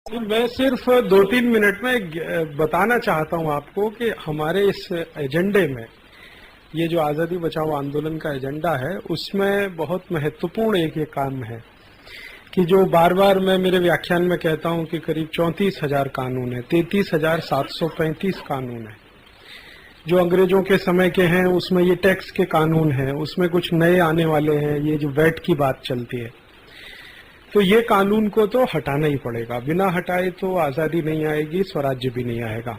मैं सिर्फ 2-3 मिनट में बताना चाहता हूं आपको कि हमारे इस एजेंडे में ये जो आज़ादी बचाओ आंदोलन का एजेंडा है उसमें बहुत महत्वपूर्ण एक ये काम है कि जो बार बार मैं मेरे व्याख्यान में कहता हूं कि करीब 34,000 कानून है, 33,735 कानून है जो अंग्रेजों के समय के हैं। उसमें ये टैक्स के कानून हैं, उसमें कुछ नए आने वाले हैं, ये जो वैट की बात चलती है, तो ये कानून को तो हटाना ही पड़ेगा। बिना हटाए तो आजादी नहीं आएगी, स्वराज्य भी नहीं आएगा।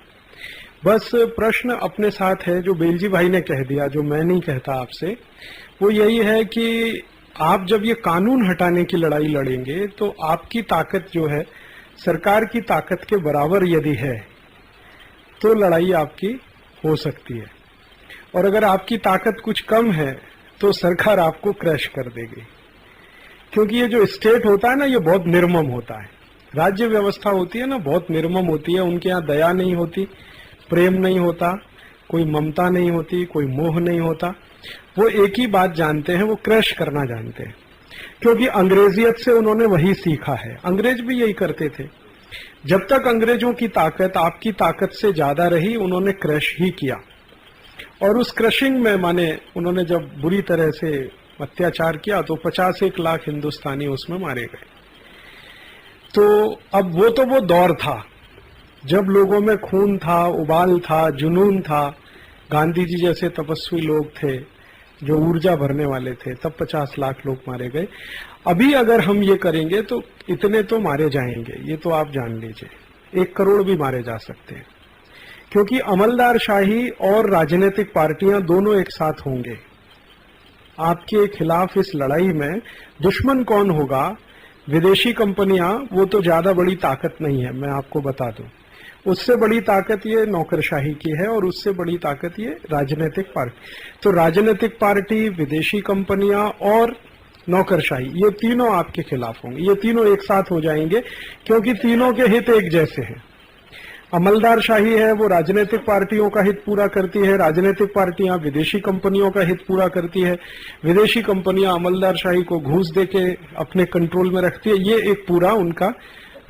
बस प्रश्न अपने साथ है जो बेलजी भाई ने कह दिया, जो मैं नहीं कहता आपसे, वो यही है कि आप जब ये कानून हटाने की लड़ाई लड़ेंगे तो आपकी ताकत जो है सरकार की ताकत के बराबर यदि है तो लड़ाई आपकी हो सकती है, और अगर आपकी ताकत कुछ कम है तो सरकार आपको क्रैश कर देगी। क्योंकि ये जो स्टेट होता है ना, ये बहुत निर्मम होता है। राज्य व्यवस्था होती है ना, बहुत निर्मम होती है। उनके यहाँ दया नहीं होती, प्रेम नहीं होता, कोई ममता नहीं होती, कोई मोह नहीं होता। वो एक ही बात जानते हैं, वो क्रैश करना जानते हैं। क्योंकि अंग्रेजियत से उन्होंने वही सीखा है। अंग्रेज भी यही करते थे। जब तक अंग्रेजों की ताकत आपकी ताकत से ज्यादा रही, उन्होंने क्रैश ही किया। और उस क्रशिंग में माने उन्होंने जब बुरी तरह से अत्याचार किया तो 51 लाख हिंदुस्तानी उसमें मारे गए। तो अब वो तो वो दौर था जब लोगों में खून था, उबाल था, जुनून था। गांधी जी जैसे तपस्वी लोग थे जो ऊर्जा भरने वाले थे, तब 50 लाख लोग मारे गए। अभी अगर हम ये करेंगे तो इतने तो मारे जाएंगे, ये तो आप जान लीजिए। 1 करोड़ भी मारे जा सकते हैं, क्योंकि अमलदार शाही और राजनीतिक पार्टियां दोनों एक साथ होंगे आपके खिलाफ। इस लड़ाई में दुश्मन कौन होगा? विदेशी कंपनियां, वो तो ज्यादा बड़ी ताकत नहीं है, मैं आपको बता दूं। उससे बड़ी ताकत ये नौकरशाही की है, और उससे बड़ी ताकत ये राजनीतिक पार्टी। तो राजनीतिक पार्टी, विदेशी कंपनियां और नौकरशाही, ये तीनों आपके खिलाफ होंगे। ये तीनों एक साथ हो जाएंगे, क्योंकि तीनों के हित एक जैसे हैं। अमलदार शाही है, वो राजनीतिक पार्टियों का हित पूरा करती है, राजनीतिक पार्टियां विदेशी कंपनियों का हित पूरा करती है, विदेशी कंपनियां अमलदार शाही को घूस देके अपने कंट्रोल में रखती है। ये एक पूरा उनका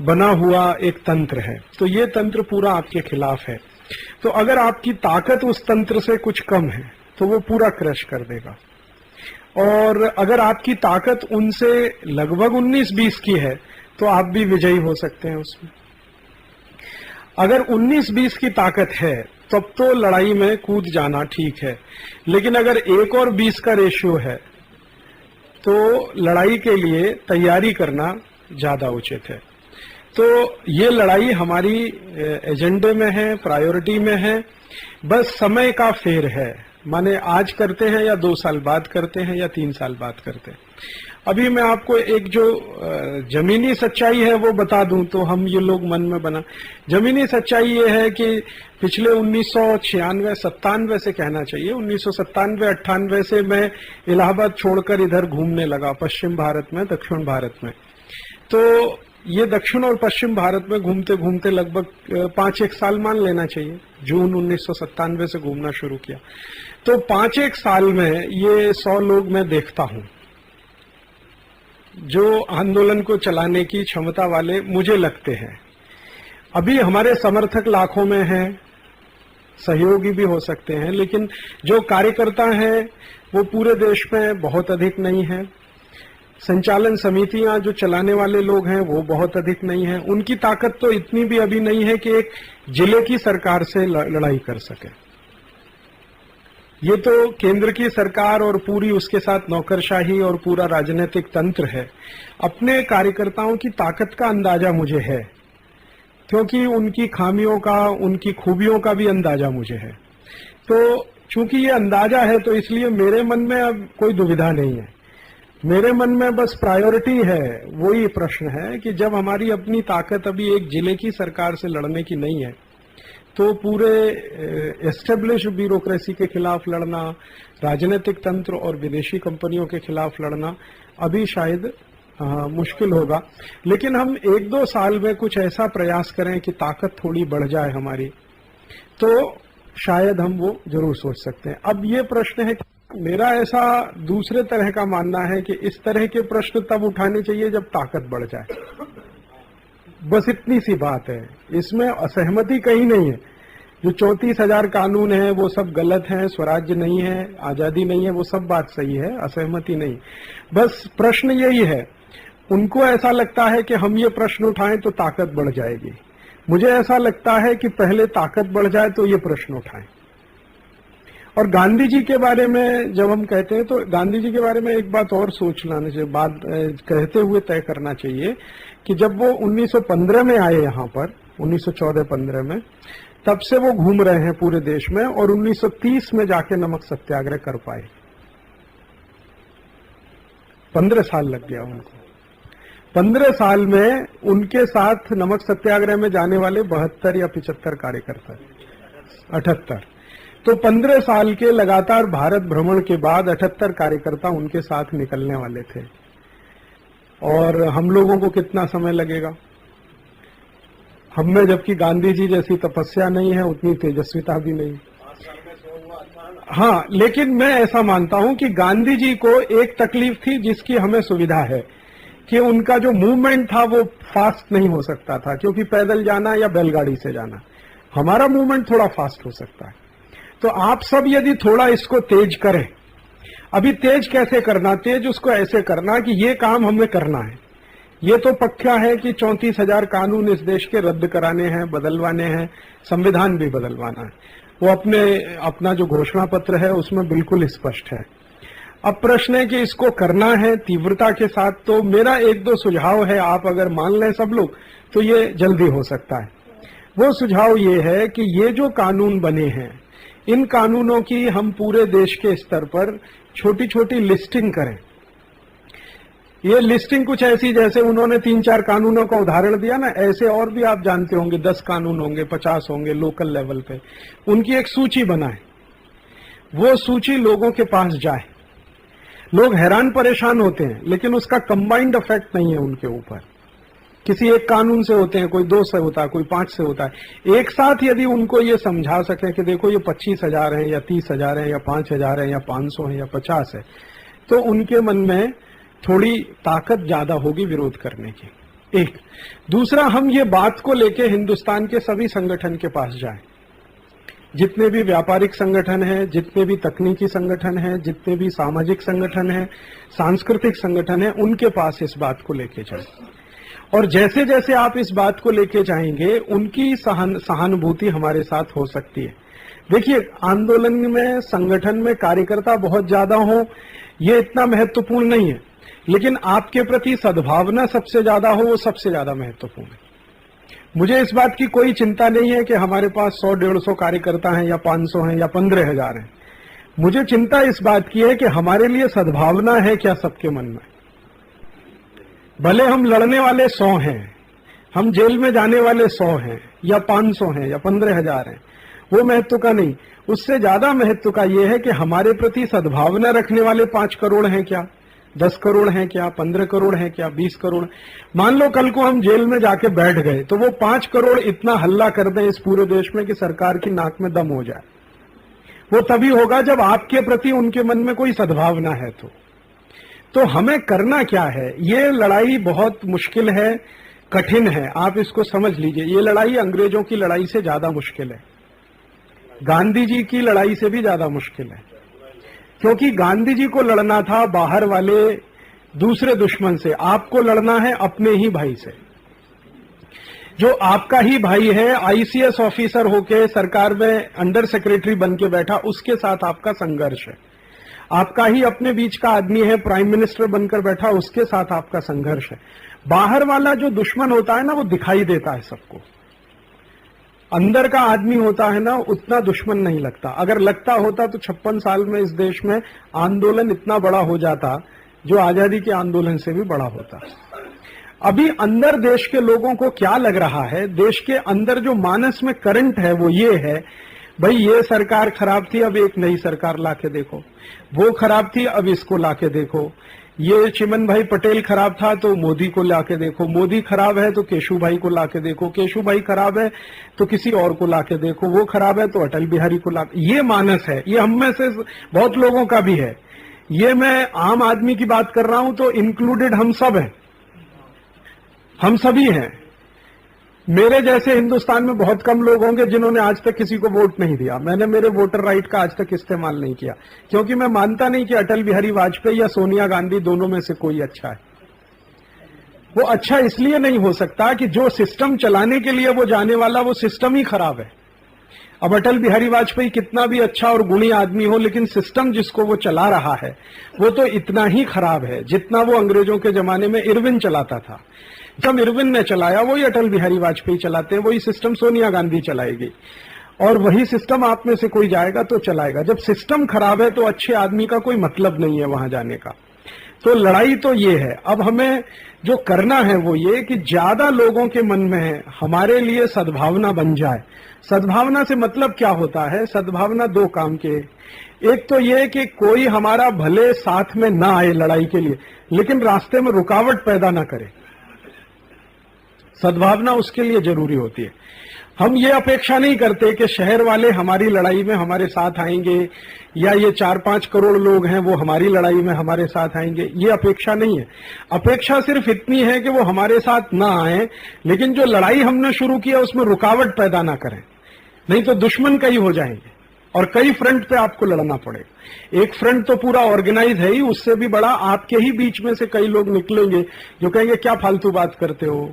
बना हुआ एक तंत्र है। तो ये तंत्र पूरा आपके खिलाफ है। तो अगर आपकी ताकत उस तंत्र से कुछ कम है तो वो पूरा क्रश कर देगा। और अगर आपकी ताकत उनसे लगभग 19-20 की है तो आप भी विजयी हो सकते हैं उसमें। अगर 19-20 की ताकत है तब तो लड़ाई में कूद जाना ठीक है, लेकिन अगर 1 और 20 का रेशियो है तो लड़ाई के लिए तैयारी करना ज्यादा उचित है। तो ये लड़ाई हमारी एजेंडे में है, प्रायोरिटी में है। बस समय का फेर है, माने आज करते हैं या 2 साल बाद करते हैं या 3 साल बाद करते हैं। अभी मैं आपको एक जो जमीनी सच्चाई है वो बता दूं तो हम ये लोग मन में बना। जमीनी सच्चाई ये है कि पिछले 1996-97 से कहना चाहिए, 1997-98 से मैं इलाहाबाद छोड़कर इधर घूमने लगा, पश्चिम भारत में, दक्षिण भारत में। तो ये दक्षिण और पश्चिम भारत में घूमते घूमते लगभग 5-1 साल मान लेना चाहिए। जून 1997 से घूमना शुरू किया तो 5-1 साल में ये 100 लोग मैं देखता हूं जो आंदोलन को चलाने की क्षमता वाले मुझे लगते हैं। अभी हमारे समर्थक लाखों में हैं, सहयोगी भी हो सकते हैं, लेकिन जो कार्यकर्ता हैं वो पूरे देश में बहुत अधिक नहीं है। संचालन समितियां जो चलाने वाले लोग हैं वो बहुत अधिक नहीं है। उनकी ताकत तो इतनी भी अभी नहीं है कि एक जिले की सरकार से लड़ाई कर सके। ये तो केंद्र की सरकार और पूरी उसके साथ नौकरशाही और पूरा राजनीतिक तंत्र है। अपने कार्यकर्ताओं की ताकत का अंदाजा मुझे है, क्योंकि उनकी खामियों का, उनकी खूबियों का भी अंदाजा मुझे है। तो चूंकि ये अंदाजा है तो इसलिए मेरे मन में अब कोई दुविधा नहीं है। मेरे मन में बस प्रायोरिटी है, वही प्रश्न है कि जब हमारी अपनी ताकत अभी एक जिले की सरकार से लड़ने की नहीं है तो पूरे एस्टेब्लिश ब्यूरोक्रेसी के खिलाफ लड़ना, राजनीतिक तंत्र और विदेशी कंपनियों के खिलाफ लड़ना अभी शायद मुश्किल होगा। लेकिन हम 1-2 साल में कुछ ऐसा प्रयास करें कि ताकत थोड़ी बढ़ जाए हमारी, तो शायद हम वो जरूर सोच सकते हैं। अब ये प्रश्न है, मेरा ऐसा दूसरे तरह का मानना है कि इस तरह के प्रश्न तब उठाने चाहिए जब ताकत बढ़ जाए। बस इतनी सी बात है, इसमें असहमति कहीं नहीं है। जो 34,000 कानून है वो सब गलत है, स्वराज्य नहीं है, आजादी नहीं है, वो सब बात सही है, असहमति नहीं। बस प्रश्न यही है, उनको ऐसा लगता है कि हम ये प्रश्न उठाएं तो ताकत बढ़ जाएगी। मुझे ऐसा लगता है कि पहले ताकत बढ़ जाए तो ये प्रश्न उठाएं। और गांधी जी के बारे में जब हम कहते हैं तो गांधी जी के बारे में एक बात और सोच लाने चाहिए, बात कहते हुए तय करना चाहिए कि जब वो 1915 में आए यहाँ पर, 1914-15 में, तब से वो घूम रहे हैं पूरे देश में और 1930 में जाके नमक सत्याग्रह कर पाए। 15 साल लग गया उनको। 15 साल में उनके साथ नमक सत्याग्रह में जाने वाले 72 या 75 कार्यकर्ता, 78। तो 15 साल के लगातार भारत भ्रमण के बाद 78 कार्यकर्ता उनके साथ निकलने वाले थे। और हम लोगों को कितना समय लगेगा? हम में जबकि गांधी जी जैसी तपस्या नहीं है, उतनी तेजस्विता भी नहीं। हाँ, लेकिन मैं ऐसा मानता हूं कि गांधी जी को एक तकलीफ थी जिसकी हमें सुविधा है कि उनका जो मूवमेंट था वो फास्ट नहीं हो सकता था, क्योंकि पैदल जाना या बैलगाड़ी से जाना। हमारा मूवमेंट थोड़ा फास्ट हो सकता है। तो आप सब यदि थोड़ा इसको तेज करें, अभी तेज कैसे करना? तेज उसको ऐसे करना कि ये काम हमें करना है। ये तो पक्का है कि 34,000 कानून इस देश के रद्द कराने हैं, बदलवाने हैं, संविधान भी बदलवाना है। वो अपना जो घोषणा पत्र है उसमें बिल्कुल स्पष्ट है। अब प्रश्न है कि इसको करना है तीव्रता के साथ। तो मेरा 1-2 सुझाव है, आप अगर मान लें सब लोग तो ये जल्दी हो सकता है। वो सुझाव ये है कि ये जो कानून बने हैं, इन कानूनों की हम पूरे देश के स्तर पर छोटी छोटी लिस्टिंग करें। ये लिस्टिंग कुछ ऐसी, जैसे उन्होंने 3-4 कानूनों का उदाहरण दिया ना, ऐसे और भी आप जानते होंगे 10 कानून होंगे, 50 होंगे लोकल लेवल पे। उनकी एक सूची बनाए, वो सूची लोगों के पास जाए। लोग हैरान परेशान होते हैं, लेकिन उसका कंबाइंड इफेक्ट नहीं है उनके ऊपर। किसी एक कानून से होते हैं, कोई 2 से होता है, कोई 5 से होता है। एक साथ यदि उनको ये समझा सके कि देखो ये 25,000 है या 30,000 है या 5,000 है या 500 है या 50 है, तो उनके मन में थोड़ी ताकत ज्यादा होगी विरोध करने की। एक दूसरा, हम ये बात को लेके हिंदुस्तान के सभी संगठन के पास जाएं। जितने भी व्यापारिक संगठन हैं, जितने भी तकनीकी संगठन हैं, जितने भी सामाजिक संगठन हैं, सांस्कृतिक संगठन हैं, उनके पास इस बात को लेके जाएं। और जैसे जैसे आप इस बात को लेके जाएंगे, उनकी सहानुभूति हमारे साथ हो सकती है। देखिए, आंदोलन में, संगठन में कार्यकर्ता बहुत ज्यादा हो, ये इतना महत्वपूर्ण नहीं है, लेकिन आपके प्रति सद्भावना सबसे ज्यादा हो, वो सबसे ज्यादा महत्वपूर्ण है। मुझे इस बात की कोई चिंता नहीं है कि हमारे पास 100-150 कार्यकर्ता हैं या 500 हैं या 15,000 हैं। मुझे चिंता इस बात की है कि हमारे लिए सद्भावना है क्या सबके मन में। भले हम लड़ने वाले 100 हैं, हम जेल में जाने वाले 100 हैं या 500 हैं या 15,000 हैं, वो महत्व का नहीं। उससे ज्यादा महत्व का ये है कि हमारे प्रति सद्भावना रखने वाले 5 करोड़ हैं क्या, 10 करोड़ हैं क्या, 15 करोड़ हैं क्या, 20 करोड़। मान लो कल को हम जेल में जाके बैठ गए, तो वो 5 करोड़ इतना हल्ला कर दें इस पूरे देश में कि सरकार की नाक में दम हो जाए। वो तभी होगा जब आपके प्रति उनके मन में कोई सद्भावना है। तो हमें करना क्या है? ये लड़ाई बहुत मुश्किल है, कठिन है, आप इसको समझ लीजिए। ये लड़ाई अंग्रेजों की लड़ाई से ज्यादा मुश्किल है, गांधी जी की लड़ाई से भी ज्यादा मुश्किल है। क्योंकि गांधी जी को लड़ना था बाहर वाले दूसरे दुश्मन से, आपको लड़ना है अपने ही भाई से। जो आपका ही भाई है, आईसीएस ऑफिसर होके सरकार में अंडर सेक्रेटरी बन के बैठा, उसके साथ आपका संघर्ष है। आपका ही अपने बीच का आदमी है, प्राइम मिनिस्टर बनकर बैठा, उसके साथ आपका संघर्ष है। बाहर वाला जो दुश्मन होता है ना, वो दिखाई देता है सबको। अंदर का आदमी होता है ना, उतना दुश्मन नहीं लगता। अगर लगता होता तो 56 साल में इस देश में आंदोलन इतना बड़ा हो जाता, जो आजादी के आंदोलन से भी बड़ा होता। अभी अंदर देश के लोगों को क्या लग रहा है, देश के अंदर जो मानस में करंट है वो ये है, भाई ये सरकार खराब थी, अब एक नई सरकार लाके देखो। वो खराब थी, अब इसको लाके देखो। ये चिमन भाई पटेल खराब था तो मोदी को लाके देखो। मोदी खराब है तो केशु भाई को लाके देखो। केशु भाई खराब है तो किसी और को लाके देखो। वो खराब है तो अटल बिहारी को लाके। ये मानस है, ये हम में से बहुत लोगों का भी है। ये मैं आम आदमी की बात कर रहा हूं तो इंक्लूडेड हम सब हैं, हम सभी हैं। मेरे जैसे हिंदुस्तान में बहुत कम लोग होंगे जिन्होंने आज तक किसी को वोट नहीं दिया। मैंने मेरे वोटर राइट का आज तक इस्तेमाल नहीं किया, क्योंकि मैं मानता नहीं कि अटल बिहारी वाजपेयी या सोनिया गांधी दोनों में से कोई अच्छा है। वो अच्छा इसलिए नहीं हो सकता कि जो सिस्टम चलाने के लिए वो जाने वाला वो सिस्टम ही खराब है। अब अटल बिहारी वाजपेयी कितना भी अच्छा और गुणी आदमी हो, लेकिन सिस्टम जिसको वो चला रहा है वो तो इतना ही खराब है जितना वो अंग्रेजों के जमाने में इरविन चलाता था। जब इरविन ने चलाया वही अटल बिहारी वाजपेयी चलाते हैं, वही सिस्टम सोनिया गांधी चलाएगी और वही सिस्टम आप में से कोई जाएगा तो चलाएगा। जब सिस्टम खराब है तो अच्छे आदमी का कोई मतलब नहीं है वहां जाने का। तो लड़ाई तो ये है। अब हमें जो करना है वो ये कि ज्यादा लोगों के मन में हमारे लिए सद्भावना बन जाए। सद्भावना से मतलब क्या होता है? सद्भावना दो काम के, एक तो ये कि कोई हमारा भले साथ में ना आए लड़ाई के लिए, लेकिन रास्ते में रुकावट पैदा ना करे। सद्भावना उसके लिए जरूरी होती है। हम ये अपेक्षा नहीं करते कि शहर वाले हमारी लड़ाई में हमारे साथ आएंगे या ये 4-5 करोड़ लोग हैं वो हमारी लड़ाई में हमारे साथ आएंगे, ये अपेक्षा नहीं है। अपेक्षा सिर्फ इतनी है कि वो हमारे साथ ना आए, लेकिन जो लड़ाई हमने शुरू किया उसमें रुकावट पैदा ना करें, नहीं तो दुश्मन कई हो जाएंगे और कई फ्रंट पे आपको लड़ना पड़ेगा। एक फ्रंट तो पूरा ऑर्गेनाइज है ही, उससे भी बड़ा आपके ही बीच में से कई लोग निकलेंगे जो कहेंगे क्या फालतू बात करते हो,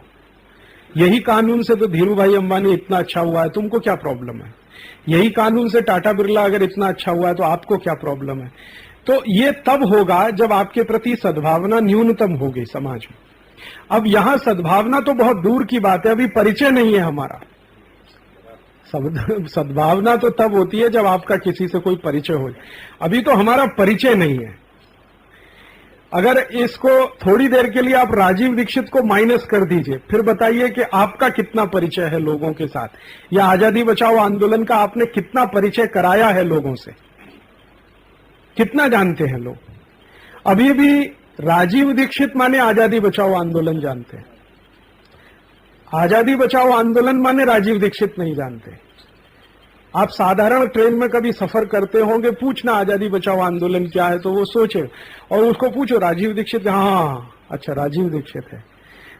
यही कानून से तो धीरू भाई अंबानी इतना अच्छा हुआ है, तुमको क्या प्रॉब्लम है? यही कानून से टाटा बिरला अगर इतना अच्छा हुआ है तो आपको क्या प्रॉब्लम है? तो ये तब होगा जब आपके प्रति सद्भावना न्यूनतम होगी समाज में। अब यहां सद्भावना तो बहुत दूर की बात है, अभी परिचय नहीं है हमारा। सद्भावना तो तब होती है जब आपका किसी से कोई परिचय हो। अभी तो हमारा परिचय नहीं है। अगर इसको थोड़ी देर के लिए आप राजीव दीक्षित को माइनस कर दीजिए, फिर बताइए कि आपका कितना परिचय है लोगों के साथ, या आजादी बचाओ आंदोलन का आपने कितना परिचय कराया है लोगों से, कितना जानते हैं लोग? अभी भी राजीव दीक्षित माने आजादी बचाओ आंदोलन जानते हैं, आजादी बचाओ आंदोलन माने राजीव दीक्षित नहीं जानते। आप साधारण ट्रेन में कभी सफर करते होंगे, पूछना आजादी बचाओ आंदोलन क्या है तो वो सोचे, और उसको पूछो राजीव दीक्षित, हाँ अच्छा राजीव दीक्षित है,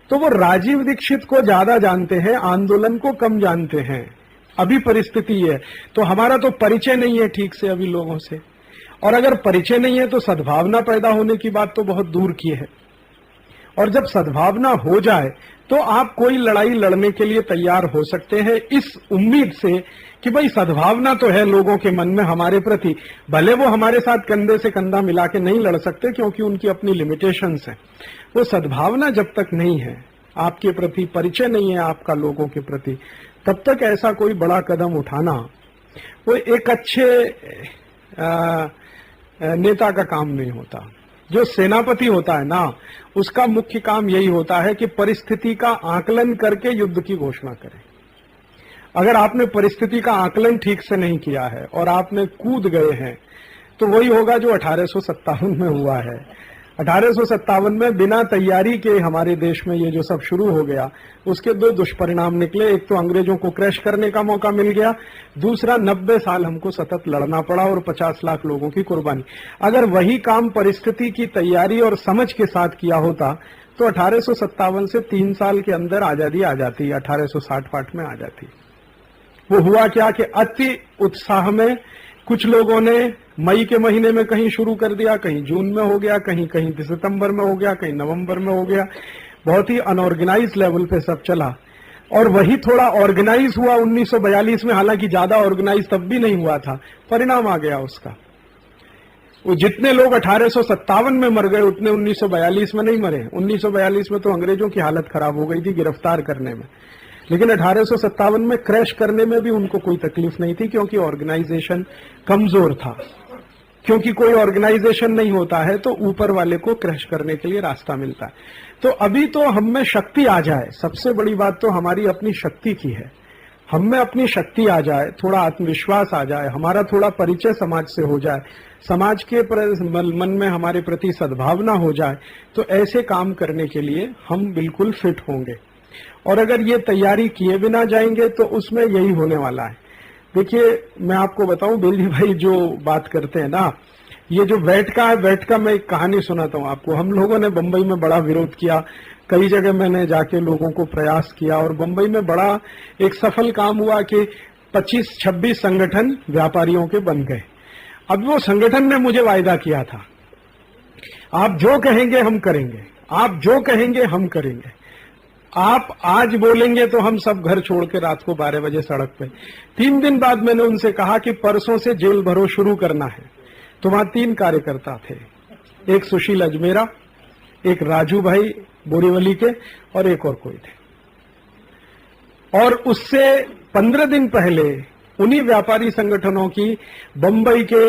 तो वो राजीव दीक्षित को ज्यादा जानते हैं, आंदोलन को कम जानते हैं। अभी परिस्थिति है, तो हमारा तो परिचय नहीं है ठीक से अभी लोगों से, और अगर परिचय नहीं है तो सद्भावना पैदा होने की बात तो बहुत दूर की है। और जब सद्भावना हो जाए तो आप कोई लड़ाई लड़ने के लिए तैयार हो सकते हैं, इस उम्मीद से कि भाई सद्भावना तो है लोगों के मन में हमारे प्रति, भले वो हमारे साथ कंधे से कंधा मिला के नहीं लड़ सकते क्योंकि उनकी अपनी लिमिटेशंस हैं। वो सद्भावना जब तक नहीं है, आपके प्रति परिचय नहीं है आपका लोगों के प्रति, तब तक ऐसा कोई बड़ा कदम उठाना वो एक अच्छे नेता का काम नहीं होता। जो सेनापति होता है ना, उसका मुख्य काम यही होता है कि परिस्थिति का आकलन करके युद्ध की घोषणा करे। अगर आपने परिस्थिति का आकलन ठीक से नहीं किया है और आपने कूद गए हैं तो वही होगा जो 1857 में हुआ है। 1857 में बिना तैयारी के हमारे देश में ये जो सब शुरू हो गया, उसके दो दुष्परिणाम निकले। एक तो अंग्रेजों को क्रैश करने का मौका मिल गया, दूसरा 90 साल हमको सतत लड़ना पड़ा और 50 लाख लोगों की कुर्बानी। अगर वही काम परिस्थिति की तैयारी और समझ के साथ किया होता तो 1857 से 3 साल के अंदर आजादी आ जाती, 1860 में आ जाती। वो हुआ क्या कि अति उत्साह में कुछ लोगों ने मई के महीने में कहीं शुरू कर दिया, कहीं जून में हो गया, कहीं कहीं सितंबर में हो गया, कहीं नवंबर में हो गया। बहुत ही अनऑर्गेनाइज लेवल पे सब चला, और वही थोड़ा ऑर्गेनाइज हुआ 1942 में, हालांकि ज्यादा ऑर्गेनाइज तब भी नहीं हुआ था। परिणाम आ गया उसका। वो जितने लोग 1857 में मर गए उतने 1942 में नहीं मरे। 1942 में तो अंग्रेजों की हालत खराब हो गई थी गिरफ्तार करने में, लेकिन 1857 में क्रैश करने में भी उनको कोई तकलीफ नहीं थी, क्योंकि ऑर्गेनाइजेशन कमजोर था। क्योंकि कोई ऑर्गेनाइजेशन नहीं होता है तो ऊपर वाले को क्रैश करने के लिए रास्ता मिलता है। तो अभी तो हम में शक्ति आ जाए, सबसे बड़ी बात तो हमारी अपनी शक्ति की है। हम में अपनी शक्ति आ जाए, थोड़ा आत्मविश्वास आ जाए, हमारा थोड़ा परिचय समाज से हो जाए, समाज के मन में हमारे प्रति सद्भावना हो जाए, तो ऐसे काम करने के लिए हम बिल्कुल फिट होंगे। और अगर ये तैयारी किए बिना जाएंगे तो उसमें यही होने वाला है। देखिए मैं आपको बताऊं, बेली भाई जो बात करते हैं ना, ये जो वैट का है, वैट का मैं एक कहानी सुनाता हूं आपको। हम लोगों ने बंबई में बड़ा विरोध किया, कई जगह मैंने जाके लोगों को प्रयास किया और बंबई में बड़ा एक सफल काम हुआ कि 25-26 संगठन व्यापारियों के बन गए। अब वो संगठन ने मुझे वायदा किया था, आप जो कहेंगे हम करेंगे, आप जो कहेंगे हम करेंगे, आप आज बोलेंगे तो हम सब घर छोड़ के रात को 12 बजे सड़क पे। 3 दिन बाद मैंने उनसे कहा कि परसों से जेल भरो शुरू करना है। तो वहां 3 कार्यकर्ता थे, एक सुशील अजमेरा, एक राजू भाई बोरीवली के और एक और कोई थे। और उससे 15 दिन पहले उन्हीं व्यापारी संगठनों की बंबई के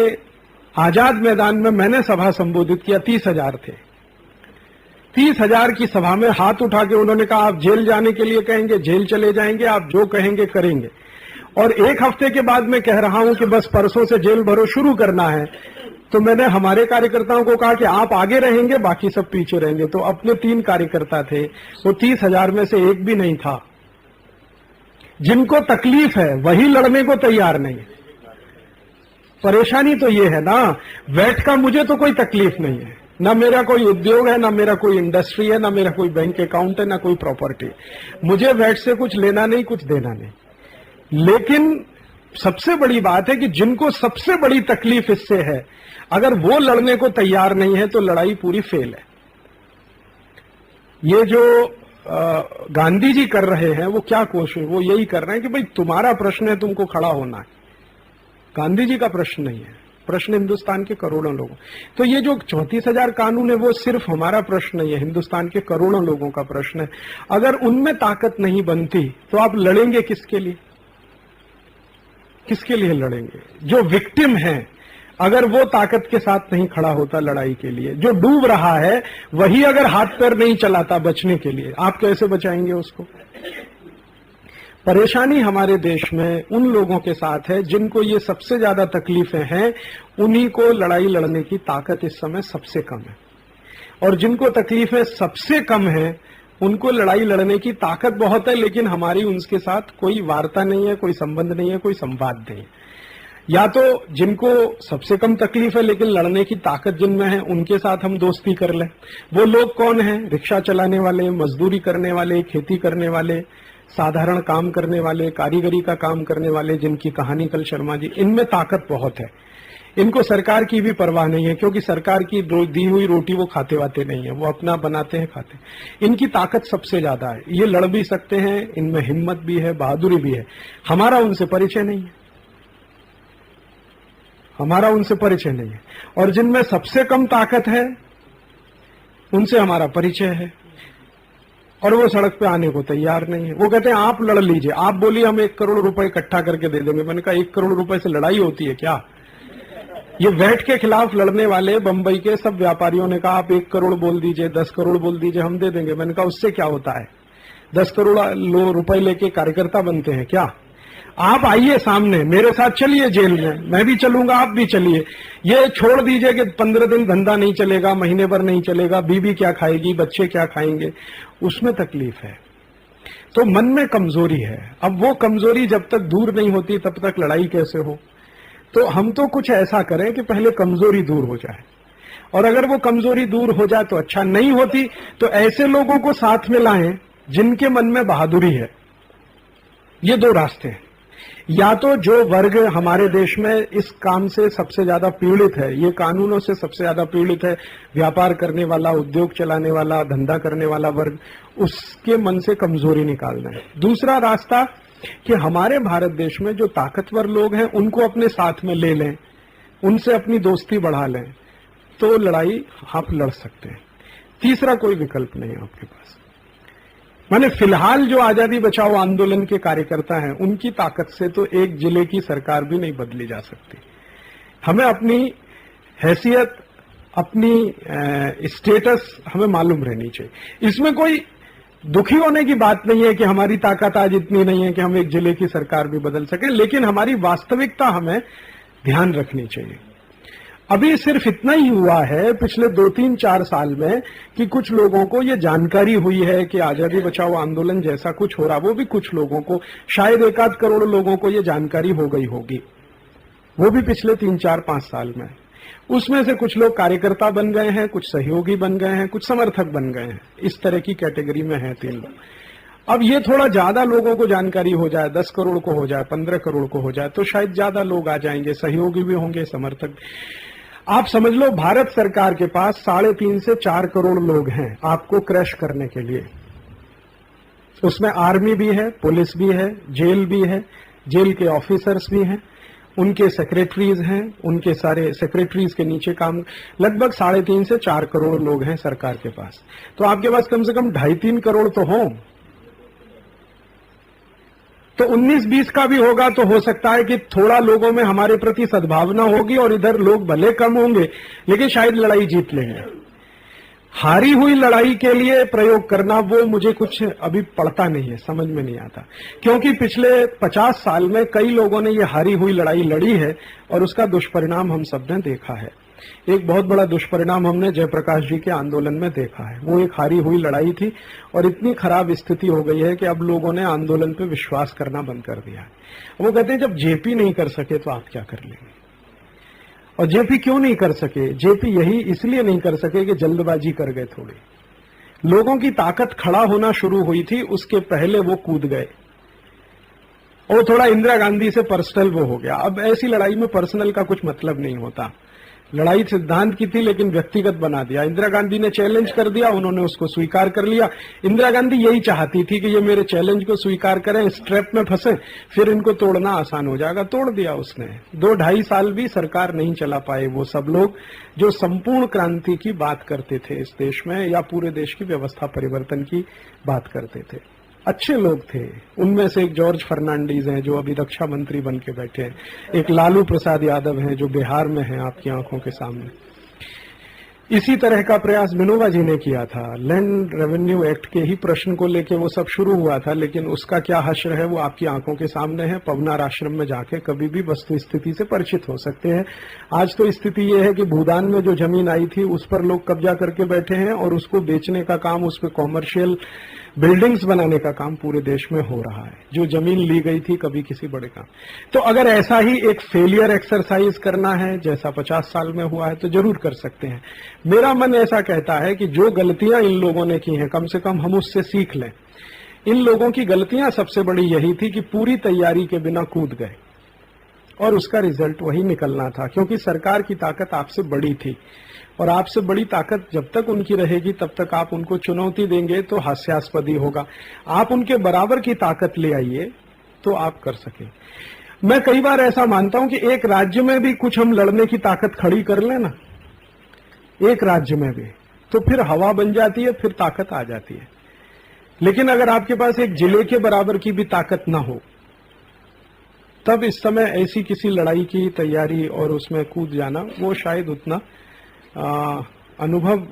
आजाद मैदान में मैंने सभा संबोधित किया। 30,000 थे। 30,000 की सभा में हाथ उठा के उन्होंने कहा आप जेल जाने के लिए कहेंगे जेल चले जाएंगे, आप जो कहेंगे करेंगे। और 1 हफ्ते के बाद मैं कह रहा हूं कि बस परसों से जेल भरो शुरू करना है, तो मैंने हमारे कार्यकर्ताओं को कहा कि आप आगे रहेंगे, बाकी सब पीछे रहेंगे। तो अपने 3 कार्यकर्ता थे, वो 30,000 में से एक भी नहीं था। जिनको तकलीफ है वही लड़ने को तैयार नहीं है। परेशानी तो ये है ना, वैट का मुझे तो कोई तकलीफ नहीं है, ना मेरा कोई उद्योग है, ना मेरा कोई इंडस्ट्री है, ना मेरा कोई बैंक अकाउंट है, ना कोई प्रॉपर्टी। मुझे वैट से कुछ लेना नहीं, कुछ देना नहीं। लेकिन सबसे बड़ी बात है कि जिनको सबसे बड़ी तकलीफ इससे है, अगर वो लड़ने को तैयार नहीं है तो लड़ाई पूरी फेल है। ये जो गांधी जी कर रहे हैं वो क्या कोशिश, वो यही कर रहे हैं कि भाई तुम्हारा प्रश्न है, तुमको खड़ा होना है। गांधी जी का प्रश्न नहीं है, प्रश्न हिंदुस्तान के करोड़ों लोगों। तो ये जो 34,000 कानून है वो सिर्फ हमारा प्रश्न नहीं है, हिंदुस्तान के करोड़ों लोगों का प्रश्न है। अगर उनमें ताकत नहीं बनती तो आप लड़ेंगे किसके लिए? किसके लिए लड़ेंगे? जो विक्टिम है, अगर वो ताकत के साथ नहीं खड़ा होता लड़ाई के लिए, जो डूब रहा है वही अगर हाथ पैर नहीं चलाता बचने के लिए, आप कैसे बचाएंगे उसको? परेशानी हमारे देश में उन लोगों के साथ है जिनको ये सबसे ज्यादा तकलीफें हैं, उन्हीं को लड़ाई लड़ने की ताकत इस समय सबसे कम है। और जिनको तकलीफें सबसे कम है उनको लड़ाई लड़ने की ताकत बहुत है, लेकिन हमारी उनके साथ कोई वार्ता नहीं है, कोई संबंध नहीं है, कोई संवाद नहीं है। या तो जिनको सबसे कम तकलीफ है लेकिन लड़ने की ताकत जिनमें है उनके साथ हम दोस्ती कर लें। वो लोग कौन हैं? रिक्शा चलाने वाले, मजदूरी करने वाले, खेती करने वाले, साधारण काम करने वाले, कारीगरी का काम करने वाले, जिनकी कहानी कल शर्मा जी, इनमें ताकत बहुत है। इनको सरकार की भी परवाह नहीं है, क्योंकि सरकार की दी हुई रोटी वो खाते वाते नहीं है, वो अपना बनाते हैं खाते। इनकी ताकत सबसे ज्यादा है, ये लड़ भी सकते हैं, इनमें हिम्मत भी है, बहादुरी भी है। हमारा उनसे परिचय नहीं है, हमारा उनसे परिचय नहीं है। और जिनमें सबसे कम ताकत है उनसे हमारा परिचय है, और वो सड़क पे आने को तैयार नहीं है। वो कहते हैं आप लड़ लीजिए, आप बोलिए हम 1 करोड़ रुपए इकट्ठा करके दे देंगे। मैंने कहा 1 करोड़ रुपए से लड़ाई होती है क्या? ये वैट के खिलाफ लड़ने वाले बंबई के सब व्यापारियों ने कहा आप 1 करोड़ बोल दीजिए, 10 करोड़ बोल दीजिए, हम दे देंगे। मैंने कहा उससे क्या होता है? 10 करोड़ रुपए लेके कार्यकर्ता बनते हैं क्या? आप आइए सामने, मेरे साथ चलिए जेल में, मैं भी चलूंगा, आप भी चलिए। ये छोड़ दीजिए कि 15 दिन धंधा नहीं चलेगा, महीने भर नहीं चलेगा, बीवी क्या खाएगी, बच्चे क्या खाएंगे, उसमें तकलीफ है। तो मन में कमजोरी है। अब वो कमजोरी जब तक दूर नहीं होती तब तक लड़ाई कैसे हो? तो हम तो कुछ ऐसा करें कि पहले कमजोरी दूर हो जाए, और अगर वो कमजोरी दूर हो जाए तो अच्छा, नहीं होती तो ऐसे लोगों को साथ में लाएं जिनके मन में बहादुरी है। ये 2 रास्ते हैं। या तो जो वर्ग हमारे देश में इस काम से सबसे ज्यादा पीड़ित है, ये कानूनों से सबसे ज्यादा पीड़ित है, व्यापार करने वाला, उद्योग चलाने वाला, धंधा करने वाला वर्ग, उसके मन से कमजोरी निकालना है। दूसरा रास्ता कि हमारे भारत देश में जो ताकतवर लोग हैं उनको अपने साथ में ले लें, उनसे अपनी दोस्ती बढ़ा लें, तो लड़ाई आप लड़ सकते हैं। तीसरा कोई विकल्प नहीं है आपके पास। माने फिलहाल जो आजादी बचाओ आंदोलन के कार्यकर्ता हैं उनकी ताकत से तो एक जिले की सरकार भी नहीं बदली जा सकती। हमें अपनी हैसियत, अपनी स्टेटस हमें मालूम रहनी चाहिए। इसमें कोई दुखी होने की बात नहीं है कि हमारी ताकत आज इतनी नहीं है कि हम एक जिले की सरकार भी बदल सकें, लेकिन हमारी वास्तविकता हमें ध्यान रखनी चाहिए। अभी सिर्फ इतना ही हुआ है पिछले 2-3-4 साल में कि कुछ लोगों को ये जानकारी हुई है कि आजादी बचाओ आंदोलन जैसा कुछ हो रहा, वो भी कुछ लोगों को, शायद 1-8 करोड़ लोगों को ये जानकारी हो गई होगी, वो भी पिछले 3-4-5 साल में। उसमें से कुछ लोग कार्यकर्ता बन गए हैं, कुछ सहयोगी बन गए हैं, कुछ समर्थक बन गए हैं। इस तरह की कैटेगरी में हैं 3 लोग। अब ये थोड़ा ज्यादा लोगों को जानकारी हो जाए, 10 करोड़ को हो जाए, 15 करोड़ को हो जाए, तो शायद ज्यादा लोग आ जाएंगे, सहयोगी भी होंगे, समर्थक। आप समझ लो भारत सरकार के पास 3.5 से 4 करोड़ लोग हैं आपको क्रैश करने के लिए। उसमें आर्मी भी है, पुलिस भी है, जेल भी है, जेल के ऑफिसर्स भी हैं, उनके सेक्रेटरीज हैं, उनके सारे सेक्रेटरीज के नीचे काम, लगभग 3.5 से 4 करोड़ लोग हैं सरकार के पास। तो आपके पास कम से कम 2.5-3 करोड़ तो हों। तो 19-20 का भी होगा तो हो सकता है कि थोड़ा लोगों में हमारे प्रति सद्भावना होगी और इधर लोग भले कम होंगे, लेकिन शायद लड़ाई जीत लेंगे। हारी हुई लड़ाई के लिए प्रयोग करना, वो मुझे कुछ अभी पड़ता नहीं है, समझ में नहीं आता। क्योंकि पिछले 50 साल में कई लोगों ने ये हारी हुई लड़ाई लड़ी है और उसका दुष्परिणाम हम सबने देखा है। एक बहुत बड़ा दुष्परिणाम हमने जयप्रकाश जी के आंदोलन में देखा है। वो एक हारी हुई लड़ाई थी और इतनी खराब स्थिति हो गई है कि अब लोगों ने आंदोलन पे विश्वास करना बंद कर दिया है। वो कहते हैं जब जेपी नहीं कर सके तो आप क्या कर लेंगे। और जेपी क्यों नहीं कर सके? जेपी यही इसलिए नहीं कर सके कि जल्दबाजी कर गए थोड़ी। लोगों की ताकत खड़ा होना शुरू हुई थी, उसके पहले वो कूद गए और थोड़ा इंदिरा गांधी से पर्सनल वो हो गया। अब ऐसी लड़ाई में पर्सनल का कुछ मतलब नहीं होता। लड़ाई सिद्धांत की थी लेकिन व्यक्तिगत बना दिया। इंदिरा गांधी ने चैलेंज कर दिया, उन्होंने उसको स्वीकार कर लिया। इंदिरा गांधी यही चाहती थी कि ये मेरे चैलेंज को स्वीकार करें, इस ट्रैप में फंसे, फिर इनको तोड़ना आसान हो जाएगा। तोड़ दिया उसने। 2-2.5 साल भी सरकार नहीं चला पाए वो सब लोग जो संपूर्ण क्रांति की बात करते थे इस देश में, या पूरे देश की व्यवस्था परिवर्तन की बात करते थे। अच्छे लोग थे। उनमें से एक जॉर्ज फर्नांडीज हैं जो अभी रक्षा मंत्री बन के बैठे हैं, एक लालू प्रसाद यादव हैं जो बिहार में हैं आपकी आंखों के सामने। इसी तरह का प्रयास विनोबा जी ने किया था। लैंड रेवेन्यू एक्ट के ही प्रश्न को लेकर वो सब शुरू हुआ था, लेकिन उसका क्या हश्र है वो आपकी आंखों के सामने है। पवनार आश्रम में जाके कभी भी वस्तु स्थिति से परिचित हो सकते हैं। आज तो स्थिति ये है कि भूदान में जो जमीन आई थी उस पर लोग कब्जा करके बैठे हैं और उसको बेचने का काम, उस पर कॉमर्शियल बिल्डिंग्स बनाने का काम पूरे देश में हो रहा है, जो जमीन ली गई थी कभी किसी बड़े काम। तो अगर ऐसा ही एक फेलियर एक्सरसाइज करना है जैसा 50 साल में हुआ है तो जरूर कर सकते हैं। मेरा मन ऐसा कहता है कि जो गलतियां इन लोगों ने की हैं कम से कम हम उससे सीख लें। इन लोगों की गलतियां सबसे बड़ी यही थी कि पूरी तैयारी के बिना कूद गए और उसका रिजल्ट वही निकलना था, क्योंकि सरकार की ताकत आपसे बड़ी थी और आपसे बड़ी ताकत जब तक उनकी रहेगी तब तक आप उनको चुनौती देंगे तो हास्यास्पद ही होगा। आप उनके बराबर की ताकत ले आइए तो आप कर सकें। मैं कई बार ऐसा मानता हूं कि एक राज्य में भी कुछ हम लड़ने की ताकत खड़ी कर लें ना, एक राज्य में भी, तो फिर हवा बन जाती है, फिर ताकत आ जाती है। लेकिन अगर आपके पास एक जिले के बराबर की भी ताकत ना हो तब इस समय ऐसी किसी लड़ाई की तैयारी और उसमें कूद जाना वो शायद उतना अनुभव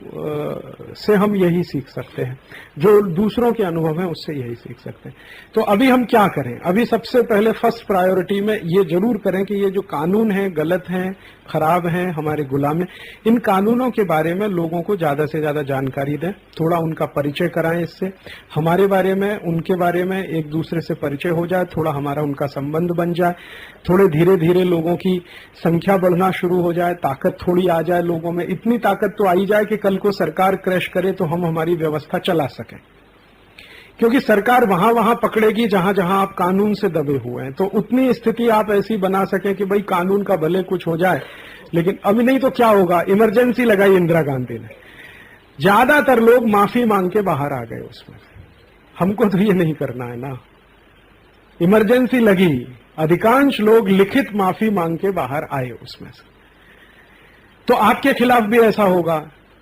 से हम यही सीख सकते हैं, जो दूसरों के अनुभव हैं उससे यही सीख सकते हैं। तो अभी हम क्या करें? अभी सबसे पहले फर्स्ट प्रायोरिटी में ये जरूर करें कि ये जो कानून हैं गलत हैं, खराब हैं, हमारे गुलाम हैं। इन कानूनों के बारे में लोगों को ज्यादा से ज्यादा जानकारी दें, थोड़ा उनका परिचय कराएं, इससे हमारे बारे में उनके बारे में एक दूसरे से परिचय हो जाए, थोड़ा हमारा उनका संबंध बन जाए, थोड़े धीरे धीरे लोगों की संख्या बढ़ना शुरू हो जाए, ताकत थोड़ी आ जाए लोगों में, इतनी ताकत तो आई जाए कि कल को सरकार क्रैश करे तो हम हमारी व्यवस्था चला सकें। क्योंकि सरकार वहां वहां पकड़ेगी जहां जहां आप कानून से दबे हुए हैं, तो उतनी स्थिति आप ऐसी बना सके कि भाई कानून का भले कुछ हो जाए, लेकिन अभी नहीं तो क्या होगा। इमरजेंसी लगाई इंदिरा गांधी ने, ज्यादातर लोग माफी मांग के बाहर आ गए उसमें। हमको तो ये नहीं करना है ना। इमरजेंसी लगी, अधिकांश लोग लिखित माफी मांग के बाहर आए उसमें से। तो आपके खिलाफ भी ऐसा होगा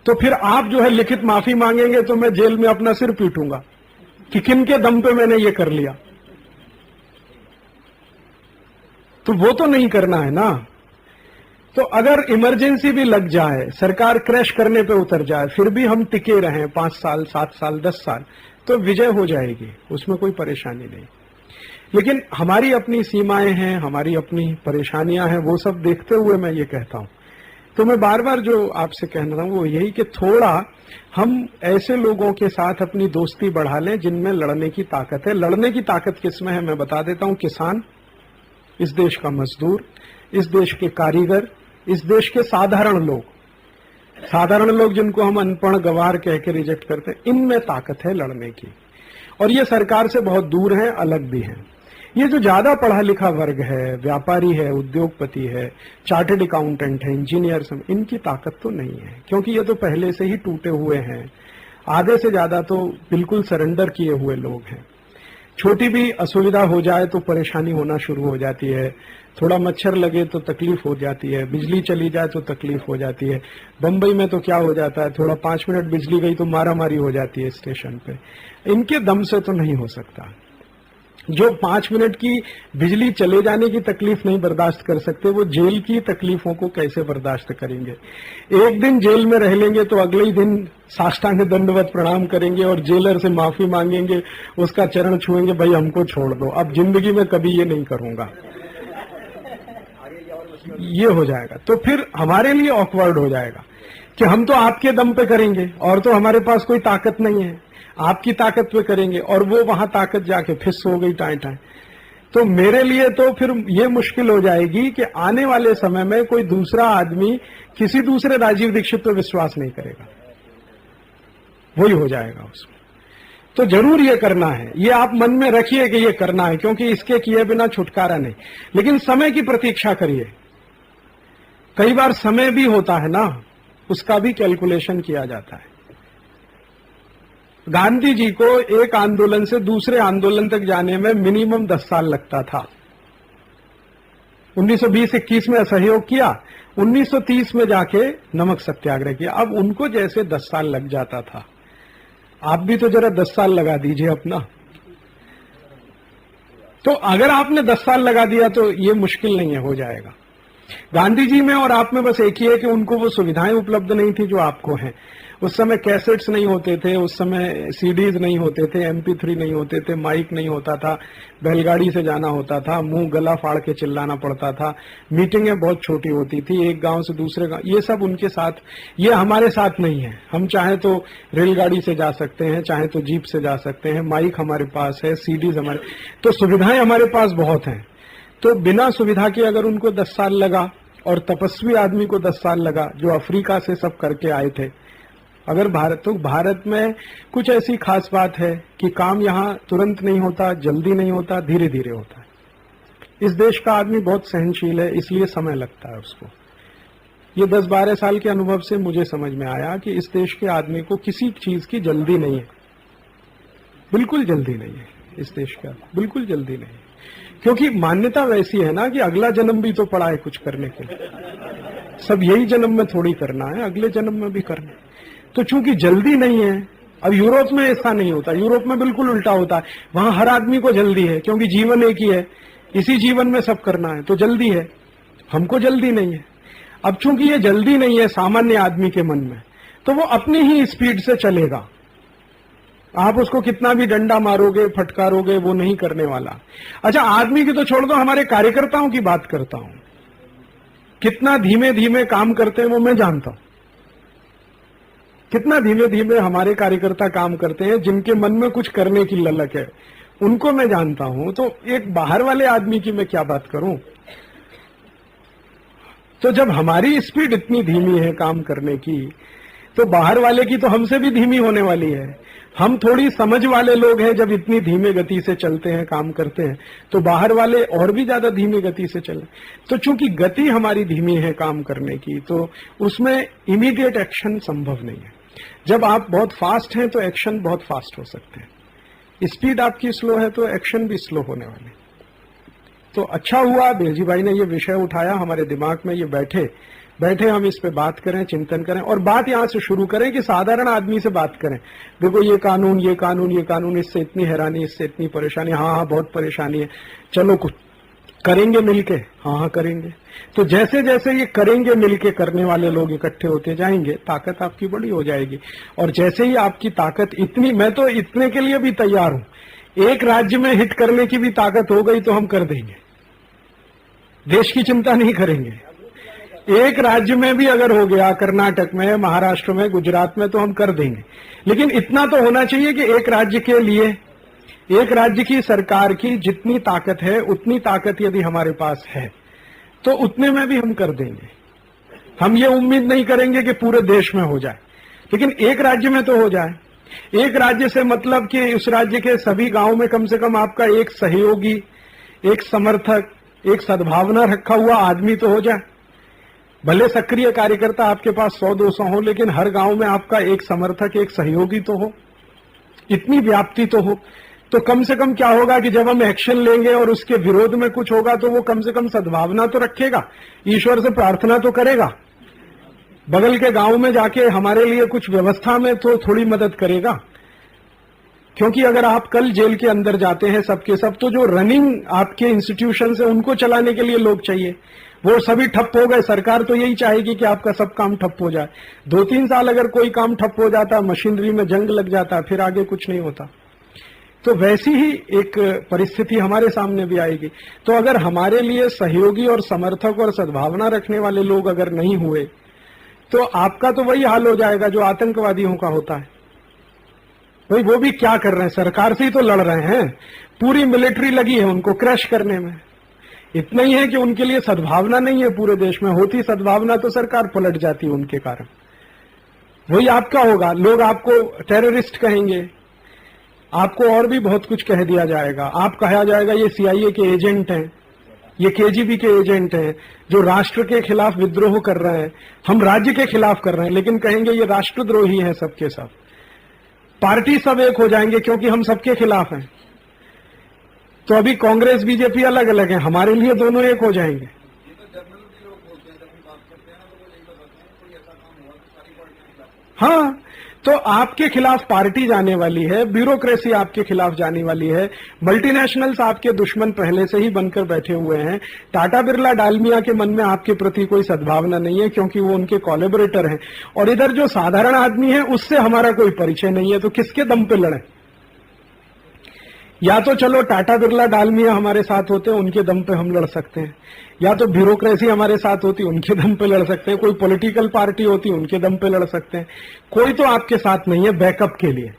तो फिर आप जो है लिखित माफी मांगेंगे तो मैं जेल में अपना सिर पीटूंगा कि किन के दम पे मैंने ये कर लिया। तो वो तो नहीं करना है ना। तो अगर इमरजेंसी भी लग जाए, सरकार क्रैश करने पे उतर जाए, फिर भी हम टिके रहें 5 साल 7 साल 10 साल, तो विजय हो जाएगी, उसमें कोई परेशानी नहीं। लेकिन हमारी अपनी सीमाएं हैं, हमारी अपनी परेशानियां हैं, वो सब देखते हुए मैं ये कहता हूं। तो मैं बार बार जो आपसे कह रहा हूं वो यही कि थोड़ा हम ऐसे लोगों के साथ अपनी दोस्ती बढ़ा लें जिनमें लड़ने की ताकत है। लड़ने की ताकत किसमें है मैं बता देता हूं। किसान, इस देश का मजदूर, इस देश के कारीगर, इस देश के साधारण लोग जिनको हम अनपढ़ गंवार कह के रिजेक्ट करते हैं, इनमें ताकत है लड़ने की। और ये सरकार से बहुत दूर है, अलग भी है। ये जो ज्यादा पढ़ा लिखा वर्ग है, व्यापारी है, उद्योगपति है, चार्टर्ड अकाउंटेंट है, इंजीनियर्स हैं, इनकी ताकत तो नहीं है, क्योंकि ये तो पहले से ही टूटे हुए हैं। आधे से ज्यादा तो बिल्कुल सरेंडर किए हुए लोग हैं। छोटी भी असुविधा हो जाए तो परेशानी होना शुरू हो जाती है, थोड़ा मच्छर लगे तो तकलीफ हो जाती है, बिजली चली जाए तो तकलीफ हो जाती है। बंबई में तो क्या हो जाता है, थोड़ा 5 मिनट बिजली गई तो मारामारी हो जाती है स्टेशन पे। इनके दम से तो नहीं हो सकता। जो 5 मिनट की बिजली चले जाने की तकलीफ नहीं बर्दाश्त कर सकते, वो जेल की तकलीफों को कैसे बर्दाश्त करेंगे। एक दिन जेल में रह लेंगे तो अगले ही दिन साष्टांग दंडवत प्रणाम करेंगे और जेलर से माफी मांगेंगे, उसका चरण छुएंगे, भाई हमको छोड़ दो, अब जिंदगी में कभी ये नहीं करूंगा। ये हो जाएगा तो फिर हमारे लिए ऑकवर्ड हो जाएगा कि हम तो आपके दम पे करेंगे और तो हमारे पास कोई ताकत नहीं है, आपकी ताकत पे करेंगे, और वो वहां ताकत जाके फिस हो गई टाएं टाएं। तो मेरे लिए तो फिर ये मुश्किल हो जाएगी कि आने वाले समय में कोई दूसरा आदमी किसी दूसरे राजीव दीक्षित पे विश्वास नहीं करेगा, वही हो जाएगा उसमें। तो जरूर ये करना है, ये आप मन में रखिए कि ये करना है, क्योंकि इसके किए बिना छुटकारा नहीं। लेकिन समय की प्रतीक्षा करिए। कई बार समय भी होता है ना, उसका भी कैलकुलेशन किया जाता है। गांधी जी को एक आंदोलन से दूसरे आंदोलन तक जाने में मिनिमम 10 साल लगता था। 1920-21 में असहयोग किया, 1930 में जाके नमक सत्याग्रह किया। अब उनको जैसे 10 साल लग जाता था, आप भी तो जरा 10 साल लगा दीजिए अपना। तो अगर आपने 10 साल लगा दिया तो ये मुश्किल नहीं है, हो जाएगा। गांधी जी में और आप में बस एक ही है कि उनको वो सुविधाएं उपलब्ध नहीं थी जो आपको हैं। उस समय कैसेट्स नहीं होते थे, उस समय सीडीज नहीं होते थे, MP3 नहीं होते थे, माइक नहीं होता था, बैलगाड़ी से जाना होता था, मुंह गला फाड़ के चिल्लाना पड़ता था, मीटिंगें बहुत छोटी होती थी, एक गांव से दूसरे गांव। ये सब उनके साथ, ये हमारे साथ नहीं है। हम चाहे तो रेलगाड़ी से जा सकते हैं, चाहे तो जीप से जा सकते हैं, माइक हमारे पास है, सीडीज हमारे, तो सुविधाएं हमारे पास बहुत हैं। तो बिना सुविधा के अगर उनको 10 साल लगा, और तपस्वी आदमी को 10 साल लगा जो अफ्रीका से सब करके आए थे, अगर भारत में कुछ ऐसी खास बात है कि काम यहां तुरंत नहीं होता, जल्दी नहीं होता, धीरे धीरे होता है। इस देश का आदमी बहुत सहनशील है, इसलिए समय लगता है उसको। ये 10-12 साल के अनुभव से मुझे समझ में आया कि इस देश के आदमी को किसी चीज की जल्दी नहीं है, बिल्कुल जल्दी नहीं है। इस देश का बिल्कुल जल्दी नहीं है, क्योंकि मान्यता वैसी है ना कि अगला जन्म भी तो पड़ा है कुछ करने के लिए, सब यही जन्म में थोड़ी करना है, अगले जन्म में भी करना है। तो चूंकि जल्दी नहीं है, अब यूरोप में ऐसा नहीं होता, यूरोप में बिल्कुल उल्टा होता है। वहां हर आदमी को जल्दी है, क्योंकि जीवन एक ही है, इसी जीवन में सब करना है, तो जल्दी है। हमको जल्दी नहीं है। अब चूंकि ये जल्दी नहीं है सामान्य आदमी के मन में, तो वो अपनी ही स्पीड से चलेगा। आप उसको कितना भी डंडा मारोगे, फटकारोगे, वो नहीं करने वाला। अच्छा, आदमी की तो छोड़ दो, हमारे कार्यकर्ताओं की बात करता हूं, कितना धीमे धीमे काम करते हैं वो मैं जानता हूं। कितना धीमे धीमे हमारे कार्यकर्ता काम करते हैं, जिनके मन में कुछ करने की ललक है, उनको मैं जानता हूं। तो एक बाहर वाले आदमी की मैं क्या बात करूं। तो जब हमारी स्पीड इतनी धीमी है काम करने की, तो बाहर वाले की तो हमसे भी धीमी होने वाली है। हम थोड़ी समझ वाले लोग हैं, जब इतनी धीमे गति से चलते हैं, काम करते हैं, तो बाहर वाले और भी ज्यादा धीमी गति से चले। तो चूंकि गति हमारी धीमी है काम करने की, तो उसमें इमीडिएट एक्शन संभव नहीं है। जब आप बहुत फास्ट हैं तो एक्शन बहुत फास्ट हो सकते हैं, स्पीड आपकी स्लो है तो एक्शन भी स्लो होने वाले। तो अच्छा हुआ बेलजी भाई ने ये विषय उठाया, हमारे दिमाग में ये बैठे हम इस पे बात करें, चिंतन करें, और बात यहां से शुरू करें कि साधारण आदमी से बात करें। देखो ये कानून, ये कानून, ये कानून, इससे इतनी हैरानी, इससे इतनी परेशानी। हाँ बहुत परेशानी है, चलो कुछ करेंगे मिलके। हाँ करेंगे। तो जैसे जैसे ये करेंगे मिलके करने वाले लोग इकट्ठे होते जाएंगे, ताकत आपकी बड़ी हो जाएगी। और जैसे ही आपकी ताकत इतनी, मैं तो इतने के लिए भी तैयार हूं, एक राज्य में हिट करने की भी ताकत हो गई तो हम कर देंगे, देश की चिंता नहीं करेंगे। एक राज्य में भी अगर हो गया, कर्नाटक में, महाराष्ट्र में, गुजरात में, तो हम कर देंगे। लेकिन इतना तो होना चाहिए कि एक राज्य के लिए, एक राज्य की सरकार की जितनी ताकत है, उतनी ताकत यदि हमारे पास है तो उतने में भी हम कर देंगे। हम ये उम्मीद नहीं करेंगे कि पूरे देश में हो जाए, लेकिन एक राज्य में तो हो जाए। एक राज्य से मतलब कि उस राज्य के सभी गांव में कम से कम आपका एक सहयोगी, एक समर्थक, एक सद्भावना रखा हुआ आदमी तो हो जाए। भले सक्रिय कार्यकर्ता आपके पास 100-200 हो, लेकिन हर गांव में आपका एक समर्थक, एक सहयोगी तो हो, इतनी व्याप्ति तो हो। तो कम से कम क्या होगा कि जब हम एक्शन लेंगे और उसके विरोध में कुछ होगा तो वो कम से कम सद्भावना तो रखेगा, ईश्वर से प्रार्थना तो करेगा, बगल के गांव में जाके हमारे लिए कुछ व्यवस्था में तो थोड़ी मदद करेगा। क्योंकि अगर आप कल जेल के अंदर जाते हैं सबके सब, तो जो रनिंग आपके इंस्टीट्यूशन है उनको चलाने के लिए लोग चाहिए, वो सभी ठप हो गए। सरकार तो यही चाहेगी कि आपका सब काम ठप हो जाए। 2-3 साल अगर कोई काम ठप हो जाता, मशीनरी में जंग लग जाता, फिर आगे कुछ नहीं होता। तो वैसी ही एक परिस्थिति हमारे सामने भी आएगी। तो अगर हमारे लिए सहयोगी और समर्थक और सद्भावना रखने वाले लोग अगर नहीं हुए, तो आपका तो वही हाल हो जाएगा जो आतंकवादियों का होता है। भाई वो भी क्या कर रहे हैं, सरकार से ही तो लड़ रहे हैं, पूरी मिलिट्री लगी है उनको क्रश करने में। इतना ही है कि उनके लिए सद्भावना नहीं है पूरे देश में, होती सद्भावना तो सरकार पलट जाती है उनके कारण। वही आपका होगा, लोग आपको टेररिस्ट कहेंगे, आपको और भी बहुत कुछ कह दिया जाएगा। आप कहा जाएगा ये CIA के एजेंट हैं, ये KGB के एजेंट हैं जो राष्ट्र के खिलाफ विद्रोह कर रहे हैं, हम राज्य के खिलाफ कर रहे हैं, लेकिन कहेंगे ये राष्ट्रद्रोही हैं सबके सब। पार्टी सब एक हो जाएंगे क्योंकि हम सबके खिलाफ हैं। तो अभी कांग्रेस बीजेपी अलग अलग है, हमारे लिए दोनों एक हो जाएंगे। हाँ, तो आपके खिलाफ पार्टी जाने वाली है, ब्यूरोक्रेसी आपके खिलाफ जाने वाली है, मल्टीनेशनल्स आपके दुश्मन पहले से ही बनकर बैठे हुए हैं। टाटा बिरला डालमिया के मन में आपके प्रति कोई सद्भावना नहीं है क्योंकि वो उनके कोलैबोरेटर हैं, और इधर जो साधारण आदमी है उससे हमारा कोई परिचय नहीं है। तो किसके दम पे लड़े? या तो चलो टाटा बिरला डालमिया हमारे साथ होते, उनके दम पे हम लड़ सकते हैं, या तो ब्यूरोक्रेसी हमारे साथ होती, उनके दम पे लड़ सकते हैं, कोई पॉलिटिकल पार्टी होती, उनके दम पे लड़ सकते हैं। कोई तो आपके साथ नहीं है बैकअप के लिए।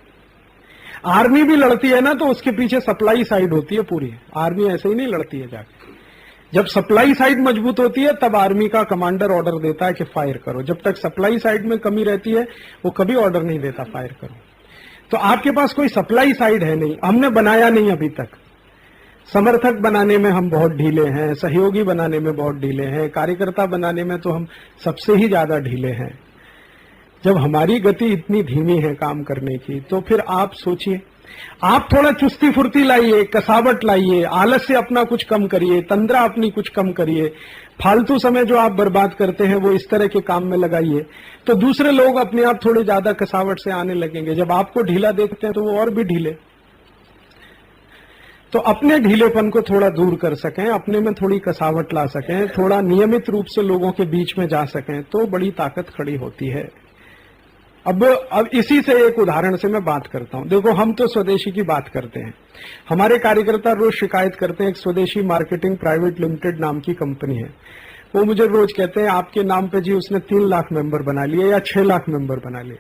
आर्मी भी लड़ती है ना, तो उसके पीछे सप्लाई साइड होती है पूरी। आर्मी ऐसे ही नहीं लड़ती है जाके, जब सप्लाई साइड मजबूत होती है तब आर्मी का कमांडर ऑर्डर देता है कि फायर करो। जब तक सप्लाई साइड में कमी रहती है वो कभी ऑर्डर नहीं देता फायर करो। तो आपके पास कोई सप्लाई साइड है नहीं, हमने बनाया नहीं अभी तक। समर्थक बनाने में हम बहुत ढीले हैं, सहयोगी बनाने में बहुत ढीले हैं, कार्यकर्ता बनाने में तो हम सबसे ही ज्यादा ढीले हैं। जब हमारी गति इतनी धीमी है काम करने की, तो फिर आप सोचिए, आप थोड़ा चुस्ती फुर्ती लाइए, कसावट लाइए, आलस्य अपना कुछ कम करिए, तंद्रा अपनी कुछ कम करिए, फालतू समय जो आप बर्बाद करते हैं वो इस तरह के काम में लगाइए, तो दूसरे लोग अपने आप थोड़े ज्यादा कसावट से आने लगेंगे। जब आपको ढीला देखते हैं तो वो और भी ढीले। तो अपने ढीलेपन को थोड़ा दूर कर सकें, अपने में थोड़ी कसावट ला सकें, थोड़ा नियमित रूप से लोगों के बीच में जा सकें, तो बड़ी ताकत खड़ी होती है। अब इसी से एक उदाहरण से मैं बात करता हूं। देखो, हम तो स्वदेशी की बात करते हैं, हमारे कार्यकर्ता रोज शिकायत करते हैं। एक स्वदेशी मार्केटिंग प्राइवेट लिमिटेड नाम की कंपनी है, वो मुझे रोज कहते हैं आपके नाम पे जी उसने 3 लाख मेंबर बना लिए या 6 लाख मेंबर बना लिए।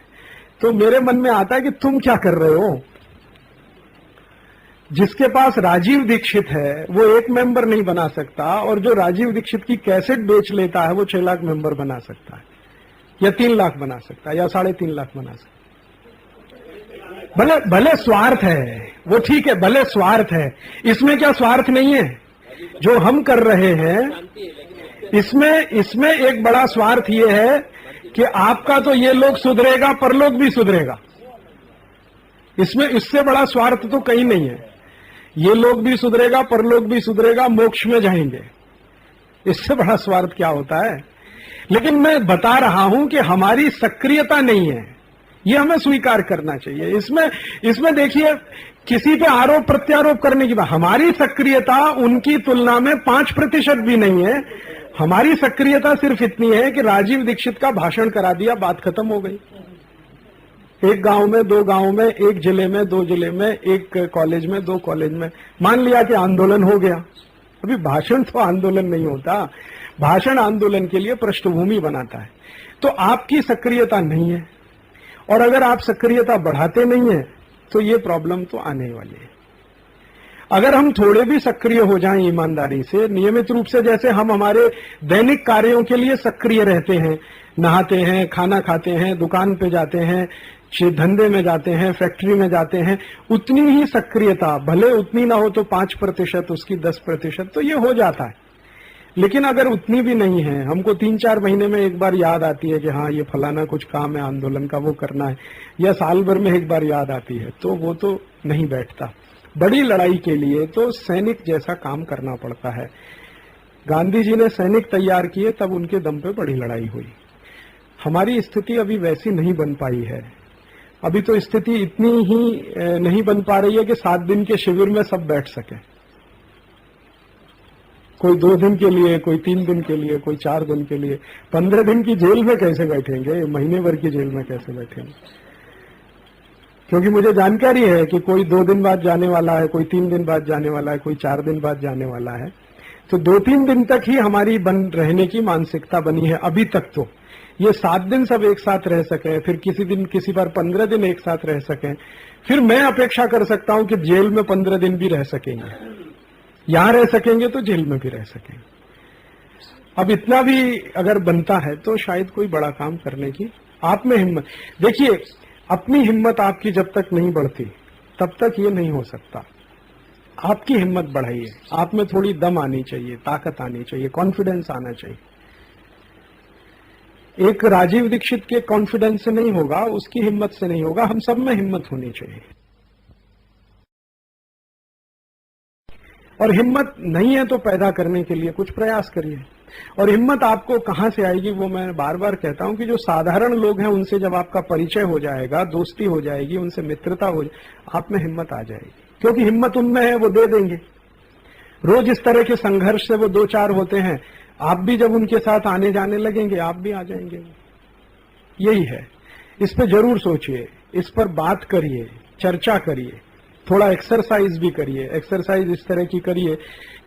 तो मेरे मन में आता है कि तुम क्या कर रहे हो? जिसके पास राजीव दीक्षित है वो 1 मेंबर नहीं बना सकता, और जो राजीव दीक्षित की कैसेट बेच लेता है वो 6 लाख मेंबर बना सकता है, या 3 लाख बना सकता है, या 3.5 लाख बना सकता है। भले स्वार्थ है वो, ठीक है, भले स्वार्थ है, इसमें क्या स्वार्थ नहीं है? जो हम कर रहे हैं इसमें एक बड़ा स्वार्थ ये है कि आपका तो ये लोग सुधरेगा, परलोक भी सुधरेगा। इसमें इससे बड़ा स्वार्थ तो कहीं नहीं है। ये लोग भी सुधरेगा, परलोक भी सुधरेगा, मोक्ष में जाएंगे, इससे बड़ा स्वार्थ क्या होता है? लेकिन मैं बता रहा हूं कि हमारी सक्रियता नहीं है, ये हमें स्वीकार करना चाहिए। इसमें देखिए, किसी पे आरोप प्रत्यारोप करने की बात, हमारी सक्रियता उनकी तुलना में 5% भी नहीं है। हमारी सक्रियता सिर्फ इतनी है कि राजीव दीक्षित का भाषण करा दिया, बात खत्म हो गई। 1 गांव में, 2 गांव में, 1 जिले में, 2 जिले में, 1 कॉलेज में, 2 कॉलेज में, मान लिया कि आंदोलन हो गया। अभी भाषण तो आंदोलन नहीं होता, भाषण आंदोलन के लिए पृष्ठभूमि बनाता है। तो आपकी सक्रियता नहीं है, और अगर आप सक्रियता बढ़ाते नहीं है तो ये प्रॉब्लम तो आने वाली है। अगर हम थोड़े भी सक्रिय हो जाएं ईमानदारी से, नियमित रूप से, जैसे हम हमारे दैनिक कार्यों के लिए सक्रिय रहते हैं, नहाते हैं, खाना खाते हैं, दुकान पे जाते हैं, धंधे में जाते हैं, फैक्ट्री में जाते हैं, उतनी ही सक्रियता, भले उतनी ना हो तो 5%, उसकी 10%, तो ये हो जाता है। लेकिन अगर उतनी भी नहीं है, हमको 3-4 महीने में एक बार याद आती है कि हाँ ये फलाना कुछ काम है आंदोलन का, वो करना है, या साल भर में एक बार याद आती है, तो वो तो नहीं बैठता। बड़ी लड़ाई के लिए तो सैनिक जैसा काम करना पड़ता है। गांधी जी ने सैनिक तैयार किए, तब उनके दम पे बड़ी लड़ाई हुई। हमारी स्थिति अभी वैसी नहीं बन पाई है। अभी तो स्थिति इतनी ही नहीं बन पा रही है कि 7 दिन के शिविर में सब बैठ सके। कोई 2 दिन के लिए, कोई 3 दिन के लिए, कोई 4 दिन के लिए। 15 दिन की जेल में कैसे बैठेंगे, महीने भर की जेल में कैसे बैठेंगे? क्योंकि मुझे जानकारी है कि कोई 2 दिन बाद जाने वाला है, कोई 3 दिन बाद जाने वाला है, कोई 4 दिन बाद जाने वाला है। तो 2-3 दिन तक ही हमारी बन रहने की मानसिकता बनी है अभी तक। तो ये 7 दिन सब एक साथ रह सके, फिर किसी दिन, किसी बार 15 दिन एक साथ रह सकें, फिर मैं अपेक्षा कर सकता हूं कि जेल में 15 दिन भी रह सकेंगे, यहां रह सकेंगे तो जेल में भी रह सकेंगे। अब इतना भी अगर बनता है तो शायद कोई बड़ा काम करने की आप में हिम्मत। देखिए, अपनी हिम्मत आपकी जब तक नहीं बढ़ती तब तक ये नहीं हो सकता। आपकी हिम्मत बढ़ाइए, आप में थोड़ी दम आनी चाहिए, ताकत आनी चाहिए, कॉन्फिडेंस आना चाहिए। एक राजीव दीक्षित के कॉन्फिडेंस से नहीं होगा, उसकी हिम्मत से नहीं होगा, हम सब में हिम्मत होनी चाहिए। और हिम्मत नहीं है तो पैदा करने के लिए कुछ प्रयास करिए। और हिम्मत आपको कहां से आएगी, वो मैं बार बार कहता हूं कि जो साधारण लोग हैं उनसे जब आपका परिचय हो जाएगा, दोस्ती हो जाएगी, उनसे मित्रता हो जाएगी, आप में हिम्मत आ जाएगी। क्योंकि हिम्मत उनमें है, वो दे देंगे। रोज इस तरह के संघर्ष से वो 2-4 होते हैं, आप भी जब उनके साथ आने जाने लगेंगे आप भी आ जाएंगे। यही है। इस पे जरूर सोचिए, इस पर बात करिए, चर्चा करिए, थोड़ा एक्सरसाइज भी करिए। एक्सरसाइज इस तरह की करिए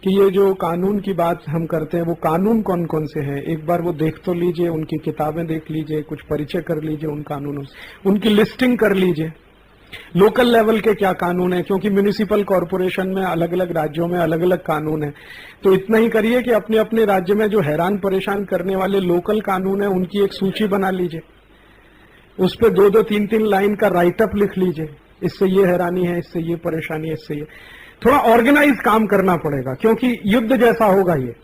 कि ये जो कानून की बात हम करते हैं, वो कानून कौन कौन से हैं एक बार वो देख तो लीजिए, उनकी किताबें देख लीजिए, कुछ परिचय कर लीजिए उन कानूनों से, उनकी लिस्टिंग कर लीजिए। लोकल लेवल के क्या कानून है, क्योंकि म्युनिसिपल कॉरपोरेशन में अलग अलग राज्यों में अलग अलग कानून है। तो इतना ही करिए कि अपने अपने राज्य में जो हैरान परेशान करने वाले लोकल कानून है उनकी एक सूची बना लीजिए, उस पर 2-2, 3-3 लाइन का राइटअप लिख लीजिए, इससे ये हैरानी है, इससे ये परेशानी है, इससे ये। थोड़ा ऑर्गेनाइज काम करना पड़ेगा, क्योंकि युद्ध जैसा होगा ये,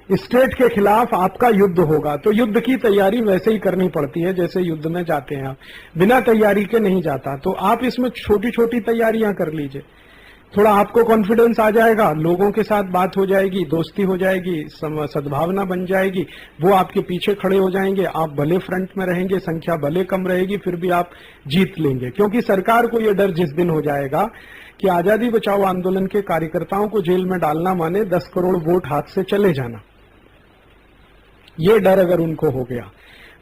स्टेट के खिलाफ आपका युद्ध होगा। तो युद्ध की तैयारी वैसे ही करनी पड़ती है जैसे युद्ध में जाते हैं आप, बिना तैयारी के नहीं जाता। तो आप इसमें छोटी छोटी तैयारियां कर लीजिए, थोड़ा आपको कॉन्फिडेंस आ जाएगा, लोगों के साथ बात हो जाएगी, दोस्ती हो जाएगी, सद्भावना बन जाएगी, वो आपके पीछे खड़े हो जाएंगे, आप भले फ्रंट में रहेंगे, संख्या भले कम रहेगी, फिर भी आप जीत लेंगे। क्योंकि सरकार को ये डर जिस दिन हो जाएगा कि आजादी बचाओ आंदोलन के कार्यकर्ताओं को जेल में डालना माने 10 करोड़ वोट हाथ से चले जाना, ये डर अगर उनको हो गया,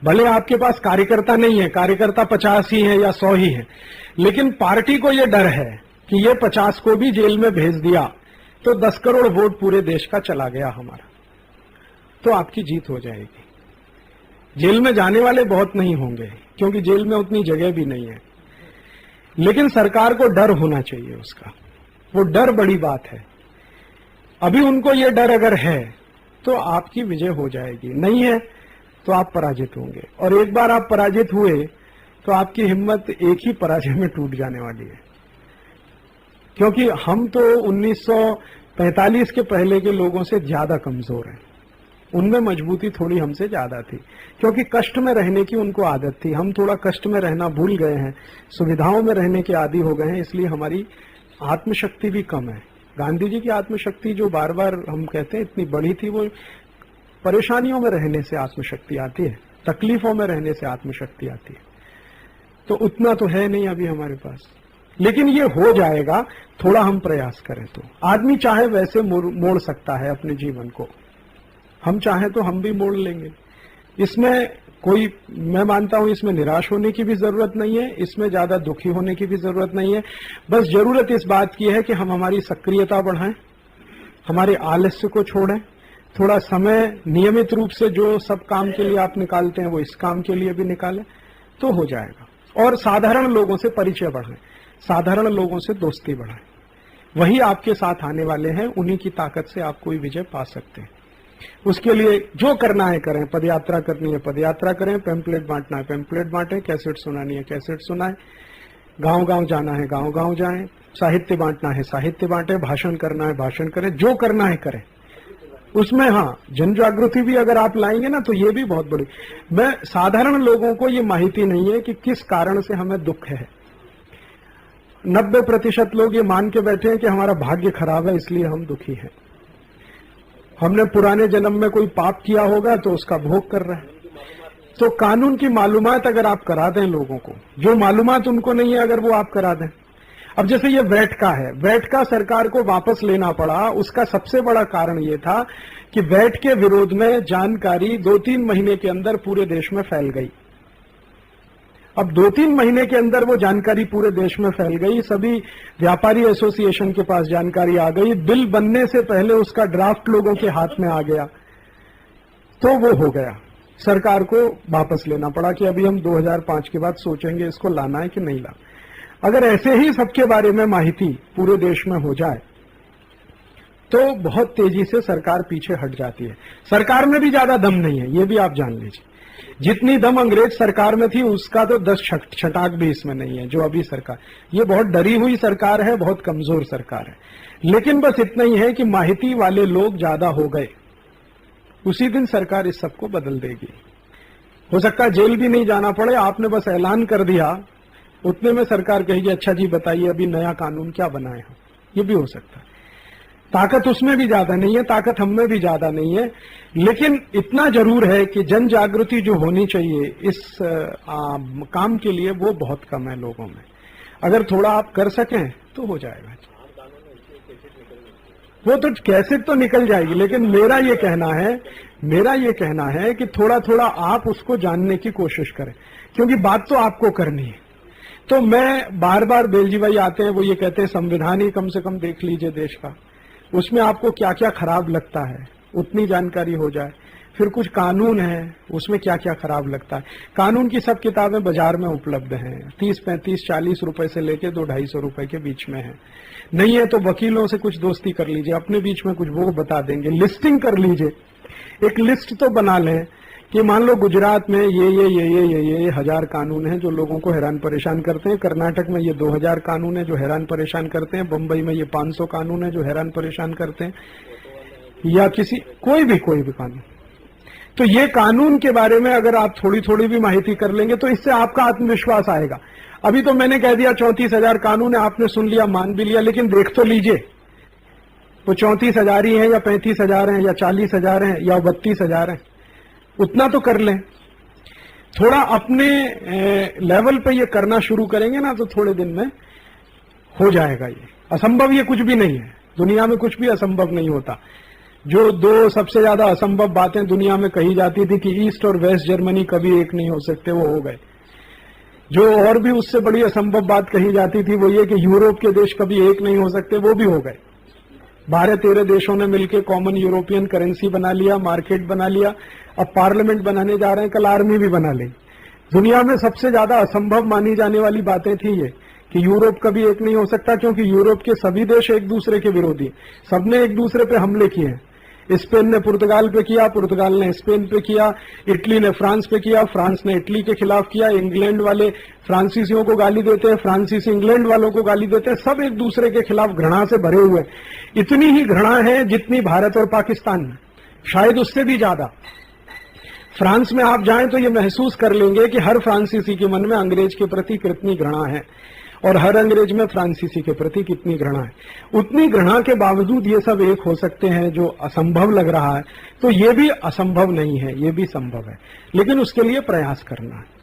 भले आपके पास कार्यकर्ता नहीं है, कार्यकर्ता 50 ही है या 100 ही है, लेकिन पार्टी को यह डर है कि ये 50 को भी जेल में भेज दिया तो 10 करोड़ वोट पूरे देश का चला गया हमारा, तो आपकी जीत हो जाएगी। जेल में जाने वाले बहुत नहीं होंगे क्योंकि जेल में उतनी जगह भी नहीं है, लेकिन सरकार को डर होना चाहिए उसका, वो डर बड़ी बात है। अभी उनको ये डर अगर है तो आपकी विजय हो जाएगी, नहीं है तो आप पराजित होंगे। और एक बार आप पराजित हुए तो आपकी हिम्मत एक ही पराजय में टूट जाने वाली है। क्योंकि हम तो 1945 के पहले के लोगों से ज्यादा कमजोर हैं, उनमें मजबूती थोड़ी हमसे ज्यादा थी, क्योंकि कष्ट में रहने की उनको आदत थी। हम थोड़ा कष्ट में रहना भूल गए हैं, सुविधाओं में रहने के आदी हो गए हैं, इसलिए हमारी आत्मशक्ति भी कम है। गांधी जी की आत्मशक्ति जो बार बार हम कहते हैं इतनी बड़ी थी, वो परेशानियों में रहने से आत्मशक्ति आती है, तकलीफों में रहने से आत्मशक्ति आती है। तो उतना तो है नहीं अभी हमारे पास, लेकिन ये हो जाएगा, थोड़ा हम प्रयास करें तो। आदमी चाहे वैसे मोड़ सकता है अपने जीवन को, हम चाहे तो हम भी मोड़ लेंगे। इसमें कोई, मैं मानता हूं इसमें निराश होने की भी जरूरत नहीं है, इसमें ज्यादा दुखी होने की भी जरूरत नहीं है। बस जरूरत इस बात की है कि हम हमारी सक्रियता बढ़ाएं, हमारे आलस्य को छोड़ें, थोड़ा समय नियमित रूप से जो सब काम के लिए आप निकालते हैं वो इस काम के लिए भी निकालें तो हो जाएगा। और साधारण लोगों से परिचय बढ़ाएं, साधारण लोगों से दोस्ती बढ़ाएं, वही आपके साथ आने वाले हैं, उन्हीं की ताकत से आप कोई विजय पा सकते हैं। उसके लिए जो करना है करें, पदयात्रा करनी है पदयात्रा करें, पैम्पलेट बांटना है पैम्पलेट बांटें, कैसेट सुनानी है कैसेट सुनाएं, गांव गांव जाना है गांव गांव जाएं, साहित्य बांटना है साहित्य बांटें, भाषण करना है भाषण करें, जो करना है करें। उसमें हाँ, जन जागृति भी अगर आप लाएंगे ना तो ये भी बहुत बड़ी। मैं साधारण लोगों को ये माहिती नहीं है कि किस कारण से हमें दुख है। 90% लोग ये मान के बैठे हैं कि हमारा भाग्य खराब है इसलिए हम दुखी हैं। हमने पुराने जन्म में कोई पाप किया होगा तो उसका भोग कर रहे हैं। तो कानून की मालूमात अगर आप करा दें लोगों को, जो मालूमात उनको नहीं है अगर वो आप करा दें। अब जैसे ये वैट का है, वैट का सरकार को वापस लेना पड़ा, उसका सबसे बड़ा कारण ये था कि वैट के विरोध में जानकारी 2-3 महीने के अंदर पूरे देश में फैल गई। अब 2-3 महीने के अंदर वो जानकारी पूरे देश में फैल गई, सभी व्यापारी एसोसिएशन के पास जानकारी आ गई, बिल बनने से पहले उसका ड्राफ्ट लोगों के हाथ में आ गया, तो वो हो गया। सरकार को वापस लेना पड़ा कि अभी हम 2005 के बाद सोचेंगे इसको लाना है कि नहीं लाना। अगर ऐसे ही सबके बारे में माहिती पूरे देश में हो जाए तो बहुत तेजी से सरकार पीछे हट जाती है। सरकार में भी ज्यादा दम नहीं है, ये भी आप जान लीजिए। जितनी दम अंग्रेज सरकार में थी उसका तो 10 छटाक भी इसमें नहीं है। जो अभी सरकार, ये बहुत डरी हुई सरकार है, बहुत कमजोर सरकार है। लेकिन बस इतना ही है कि माहिती वाले लोग ज्यादा हो गए, उसी दिन सरकार इस सबको बदल देगी। हो सकता है जेल भी नहीं जाना पड़े, आपने बस ऐलान कर दिया, उतने में सरकार कहेगी अच्छा जी बताइए अभी नया कानून क्या बनाए हैं। ये भी हो सकता है। ताकत उसमें भी ज्यादा नहीं है, ताकत हम में भी ज्यादा नहीं है, लेकिन इतना जरूर है कि जन जागृति जो होनी चाहिए इस काम के लिए वो बहुत कम है लोगों में। अगर थोड़ा आप कर सकें तो हो जाएगा। वो तो कैसे तो निकल जाएगी, लेकिन मेरा ये कहना है कि थोड़ा थोड़ा आप उसको जानने की कोशिश करें, क्योंकि बात तो आपको करनी है। तो मैं बार बार बेलजी भाई आते हैं, वो ये कहते हैं संविधान ही कम से कम देख लीजिए देश का, उसमें आपको क्या क्या खराब लगता है उतनी जानकारी हो जाए। फिर कुछ कानून है उसमें क्या क्या खराब लगता है। कानून की सब किताबें बाजार में उपलब्ध हैं, 30, 35, 40 रुपए से लेके 200-250 रुपए के बीच में है। नहीं है तो वकीलों से कुछ दोस्ती कर लीजिए, अपने बीच में कुछ वो बता देंगे। लिस्टिंग कर लीजिए, एक लिस्ट तो बना लें कि मान लो गुजरात में ये 1000 कानून हैं जो लोगों को हैरान परेशान करते हैं, कर्नाटक में ये 2000 कानून है जो हैरान परेशान करते हैं, बंबई में ये 500 कानून है जो हैरान परेशान करते हैं, या कोई भी कानून। तो ये कानून के बारे में अगर आप थोड़ी थोड़ी भी माहिती कर लेंगे तो इससे आपका आत्मविश्वास आएगा। अभी तो मैंने कह दिया 34,000 कानून है, आपने सुन लिया मान भी लिया, लेकिन देख तो लीजिए वो 34,000 ही है या 35,000 है या 40,000 है या 32,000 है, उतना तो कर लें। थोड़ा अपने लेवल पे ये करना शुरू करेंगे ना तो थोड़े दिन में हो जाएगा। ये असंभव ये कुछ भी नहीं है, दुनिया में कुछ भी असंभव नहीं होता। जो 2 सबसे ज्यादा असंभव बातें दुनिया में कही जाती थी कि ईस्ट और वेस्ट जर्मनी कभी एक नहीं हो सकते, वो हो गए। जो और भी उससे बड़ी असंभव बात कही जाती थी वो ये कि यूरोप के देश कभी एक नहीं हो सकते, वो भी हो गए। 12-13 देशों ने मिलकर कॉमन यूरोपियन करेंसी बना लिया, मार्केट बना लिया, अब पार्लियामेंट बनाने जा रहे हैं, कल आर्मी भी बना लेंगे। दुनिया में सबसे ज्यादा असंभव मानी जाने वाली बातें थी ये कि यूरोप कभी एक नहीं हो सकता, क्योंकि यूरोप के सभी देश एक दूसरे के विरोधी, सबने एक दूसरे पे हमले किए हैं। स्पेन ने पुर्तगाल पे किया, पुर्तगाल ने स्पेन पे किया, इटली ने फ्रांस पे किया, फ्रांस ने इटली के खिलाफ किया, इंग्लैंड वाले फ्रांसीसियों को गाली देते हैं, फ्रांसीसी इंग्लैंड वालों को गाली देते हैं, सब एक दूसरे के खिलाफ घृणा से भरे हुए। इतनी ही घृणा है जितनी भारत और पाकिस्तान में, शायद उससे भी ज्यादा। फ्रांस में आप जाएं तो ये महसूस कर लेंगे कि हर फ्रांसीसी के मन में अंग्रेज के प्रति कितनी घृणा है और हर अंग्रेज में फ्रांसीसी के प्रति कितनी घृणा है। उतनी घृणा के बावजूद ये सब एक हो सकते हैं, जो असंभव लग रहा है तो ये भी असंभव नहीं है, ये भी संभव है, लेकिन उसके लिए प्रयास करना है।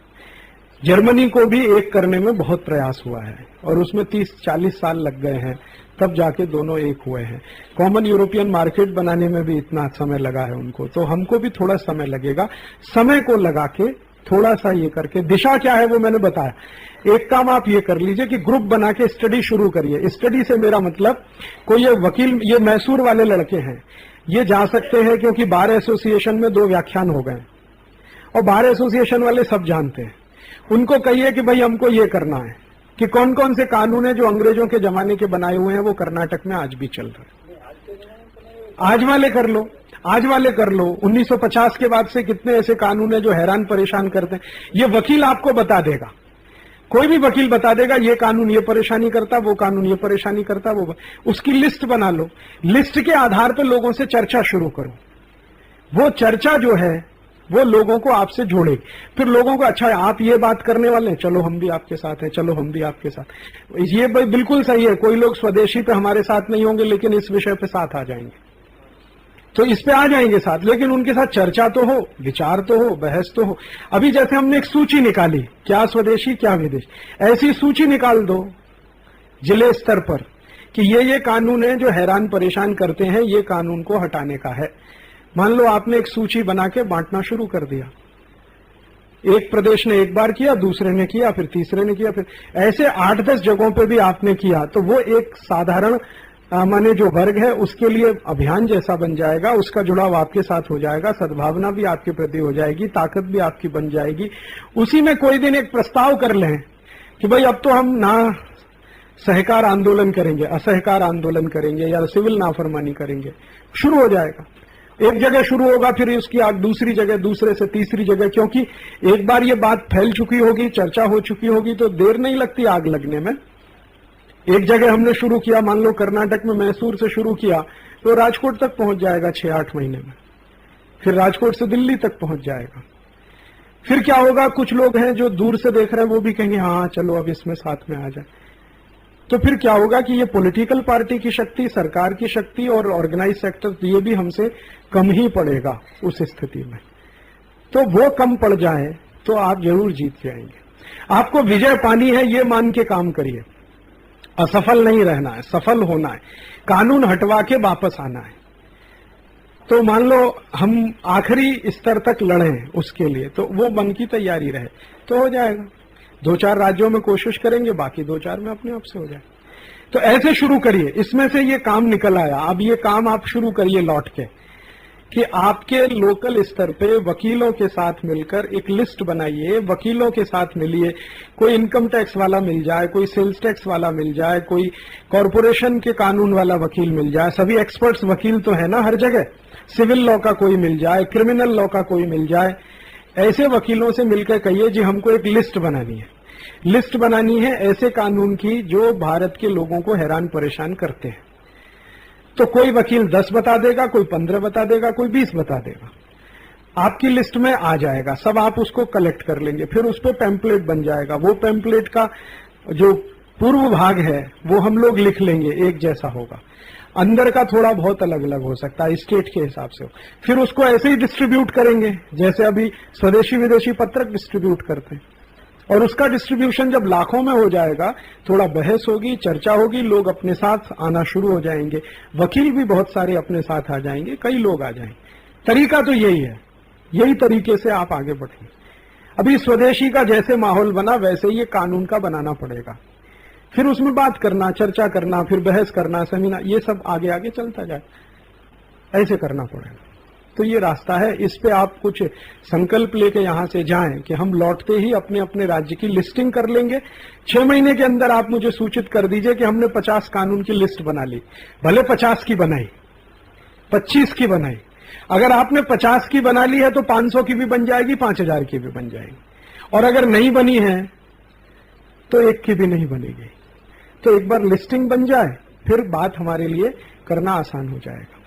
जर्मनी को भी एक करने में बहुत प्रयास हुआ है और उसमें 30-40 साल लग गए हैं, तब जाके दोनों एक हुए हैं। कॉमन यूरोपियन मार्केट बनाने में भी इतना समय लगा है उनको, तो हमको भी थोड़ा समय लगेगा। समय को लगा के थोड़ा सा ये करके, दिशा क्या है वो मैंने बताया। एक काम आप ये कर लीजिए कि ग्रुप बना के स्टडी शुरू करिए। स्टडी से मेरा मतलब कोई ये वकील, ये मैसूर वाले लड़के हैं, ये जा सकते हैं क्योंकि बार एसोसिएशन में 2 व्याख्यान हो गए और बार एसोसिएशन वाले सब जानते हैं। उनको कहिए कि भाई हमको ये करना है, कि कौन कौन से कानून है जो अंग्रेजों के जमाने के बनाए हुए हैं वो कर्नाटक में आज भी चल रहे हैं। आज वाले कर लो, आज वाले कर लो। 1950 के बाद से कितने ऐसे कानून है जो हैरान परेशान करते हैं। ये वकील आपको बता देगा, कोई भी वकील बता देगा ये कानून ये परेशानी करता, वो कानून ये परेशानी करता, वो उसकी लिस्ट बना लो। लिस्ट के आधार पर लोगों से चर्चा शुरू करो। वो चर्चा जो है वो लोगों को आपसे जोड़ेगी। फिर लोगों को अच्छा है आप ये बात करने वाले हैं, चलो हम भी आपके साथ हैं, चलो हम भी आपके साथ। ये बिल्कुल सही है, कोई लोग स्वदेशी पे हमारे साथ नहीं होंगे लेकिन इस विषय पे साथ आ जाएंगे, तो इस पे आ जाएंगे साथ, लेकिन उनके साथ चर्चा तो हो, विचार तो हो, बहस तो हो। अभी जैसे हमने एक सूची निकाली, क्या स्वदेशी क्या विदेशी, ऐसी सूची निकाल दो जिले स्तर पर कि ये कानून है जो हैरान परेशान करते हैं, ये कानून को हटाने का है। मान लो आपने एक सूची बना के बांटना शुरू कर दिया, एक प्रदेश ने एक बार किया, दूसरे ने किया, फिर तीसरे ने किया, फिर ऐसे 8-10 जगहों पे भी आपने किया, तो वो एक साधारण माने जो वर्ग है उसके लिए अभियान जैसा बन जाएगा। उसका जुड़ाव आपके साथ हो जाएगा, सद्भावना भी आपके प्रति हो जाएगी, ताकत भी आपकी बन जाएगी। उसी में कोई दिन एक प्रस्ताव कर लें कि भाई अब तो हम ना सहकार आंदोलन करेंगे, असहकार आंदोलन करेंगे या सिविल नाफरमानी करेंगे, शुरू हो जाएगा। एक जगह शुरू होगा, फिर उसकी आग दूसरी जगह, दूसरे से तीसरी जगह, क्योंकि एक बार ये बात फैल चुकी होगी, चर्चा हो चुकी होगी, तो देर नहीं लगती आग लगने में। एक जगह हमने शुरू किया, मान लो कर्नाटक में मैसूर से शुरू किया, तो राजकोट तक पहुंच जाएगा 6-8 महीने में, फिर राजकोट से दिल्ली तक पहुंच जाएगा। फिर क्या होगा, कुछ लोग हैं जो दूर से देख रहे हैं, वो भी कहेंगे हाँ चलो अब इसमें साथ में आ जाए। तो फिर क्या होगा कि ये पॉलिटिकल पार्टी की शक्ति, सरकार की शक्ति और ऑर्गेनाइज सेक्टर, ये भी हमसे कम ही पड़ेगा उस स्थिति में। तो वो कम पड़ जाए तो आप जरूर जीत जाएंगे। आपको विजय पानी है ये मान के काम करिए, असफल नहीं रहना है, सफल होना है, कानून हटवा के वापस आना है। तो मान लो हम आखिरी स्तर तक लड़े उसके लिए, तो वो मन की तैयारी रहे तो हो जाएगा। 2-4 राज्यों में कोशिश करेंगे, बाकी 2-4 में अपने आप से हो जाए। तो ऐसे शुरू करिए, इसमें से ये काम निकल आया, अब ये काम आप शुरू करिए लौट के कि आपके लोकल स्तर पे वकीलों के साथ मिलकर एक लिस्ट बनाइए, वकीलों के साथ मिलिए। कोई इनकम टैक्स वाला मिल जाए, कोई सेल्स टैक्स वाला मिल जाए, कोई कॉरपोरेशन के कानून वाला वकील मिल जाए, सभी एक्सपर्ट्स वकील तो है ना हर जगह, सिविल लॉ का कोई मिल जाए, क्रिमिनल लॉ का कोई मिल जाए। ऐसे वकीलों से मिलकर कहिए जी हमको एक लिस्ट बनानी है, लिस्ट बनानी है ऐसे कानून की जो भारत के लोगों को हैरान परेशान करते हैं। तो कोई वकील 10 बता देगा, कोई 15 बता देगा, कोई 20 बता देगा, आपकी लिस्ट में आ जाएगा, सब आप उसको कलेक्ट कर लेंगे। फिर उस पर पैम्पलेट बन जाएगा, वो पैम्पलेट का जो पूर्व भाग है वो हम लोग लिख लेंगे, एक जैसा होगा, अंदर का थोड़ा बहुत अलग अलग हो सकता है, स्टेट के हिसाब से हो। फिर उसको ऐसे ही डिस्ट्रीब्यूट करेंगे जैसे अभी स्वदेशी विदेशी पत्रक डिस्ट्रीब्यूट करते हैं, और उसका डिस्ट्रीब्यूशन जब लाखों में हो जाएगा, थोड़ा बहस होगी, चर्चा होगी, लोग अपने साथ आना शुरू हो जाएंगे, वकील भी बहुत सारे अपने साथ आ जाएंगे, कई लोग आ जाएंगे। तरीका तो यही है, यही तरीके से आप आगे बढ़ेंगे। अभी स्वदेशी का जैसे माहौल बना वैसे ही ये कानून का बनाना पड़ेगा, फिर उसमें बात करना, चर्चा करना, फिर बहस करना, सेमिनार, ये सब आगे आगे चलता जाए, ऐसे करना पड़ेगा। तो ये रास्ता है, इस पे आप कुछ संकल्प लेके यहां से जाएं कि हम लौटते ही अपने अपने राज्य की लिस्टिंग कर लेंगे। 6 महीने के अंदर आप मुझे सूचित कर दीजिए कि हमने 50 कानून की लिस्ट बना ली, भले 50 की बनाई, 25 की बनाई। अगर आपने 50 की बना ली है तो 500 की भी बन जाएगी, 5000 की भी बन जाएगी, और अगर नहीं बनी है तो 1 की भी नहीं बनेगी। तो एक बार लिस्टिंग बन जाए फिर बात हमारे लिए करना आसान हो जाएगा।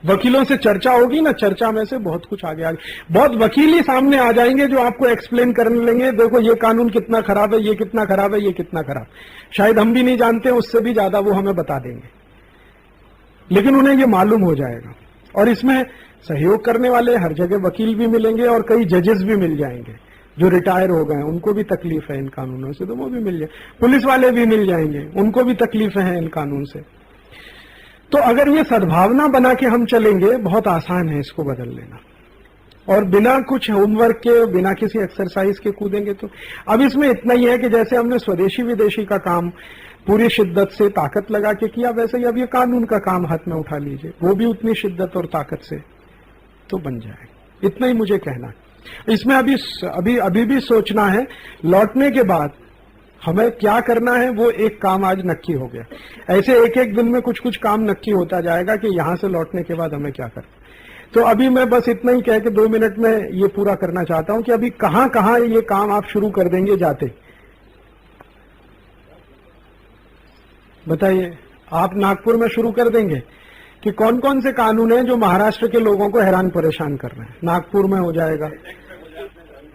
वकीलों से चर्चा होगी ना, चर्चा में से बहुत कुछ आगे बहुत वकील ही सामने आ जाएंगे जो आपको एक्सप्लेन करने लेंगे, देखो ये कानून कितना खराब है, ये कितना खराब है, ये कितना खराब, शायद हम भी नहीं जानते, उससे भी ज्यादा वो हमें बता देंगे, लेकिन उन्हें ये मालूम हो जाएगा। और इसमें सहयोग करने वाले हर जगह वकील भी मिलेंगे और कई जजेस भी मिल जाएंगे जो रिटायर हो गए, उनको भी तकलीफ है इन कानूनों से, तो वो भी मिल जाए, पुलिस वाले भी मिल जाएंगे, उनको भी तकलीफ है इन कानून से। तो अगर ये सद्भावना बना के हम चलेंगे, बहुत आसान है इसको बदल लेना, और बिना कुछ होमवर्क के, बिना किसी एक्सरसाइज के कूदेंगे तो। अब इसमें इतना ही है कि जैसे हमने स्वदेशी विदेशी का काम पूरी शिद्दत से ताकत लगा के किया, वैसे ही अब ये कानून का काम हाथ में उठा लीजिए, वो भी उतनी शिद्दत और ताकत से तो बन जाएगा। इतना ही मुझे कहना है। इसमें अभी भी सोचना है, लौटने के बाद हमें क्या करना है वो एक काम आज नक्की हो गया। ऐसे एक एक दिन में कुछ कुछ काम नक्की होता जाएगा कि यहां से लौटने के बाद हमें क्या करना। तो अभी मैं बस इतना ही कह के 2 मिनट में ये पूरा करना चाहता हूं कि अभी कहां कहां ये काम आप शुरू कर देंगे जाते, बताइए। आप नागपुर में शुरू कर देंगे कि कौन कौन से कानून हैं जो महाराष्ट्र के लोगों को हैरान परेशान कर रहे हैं, नागपुर में हो जाएगा।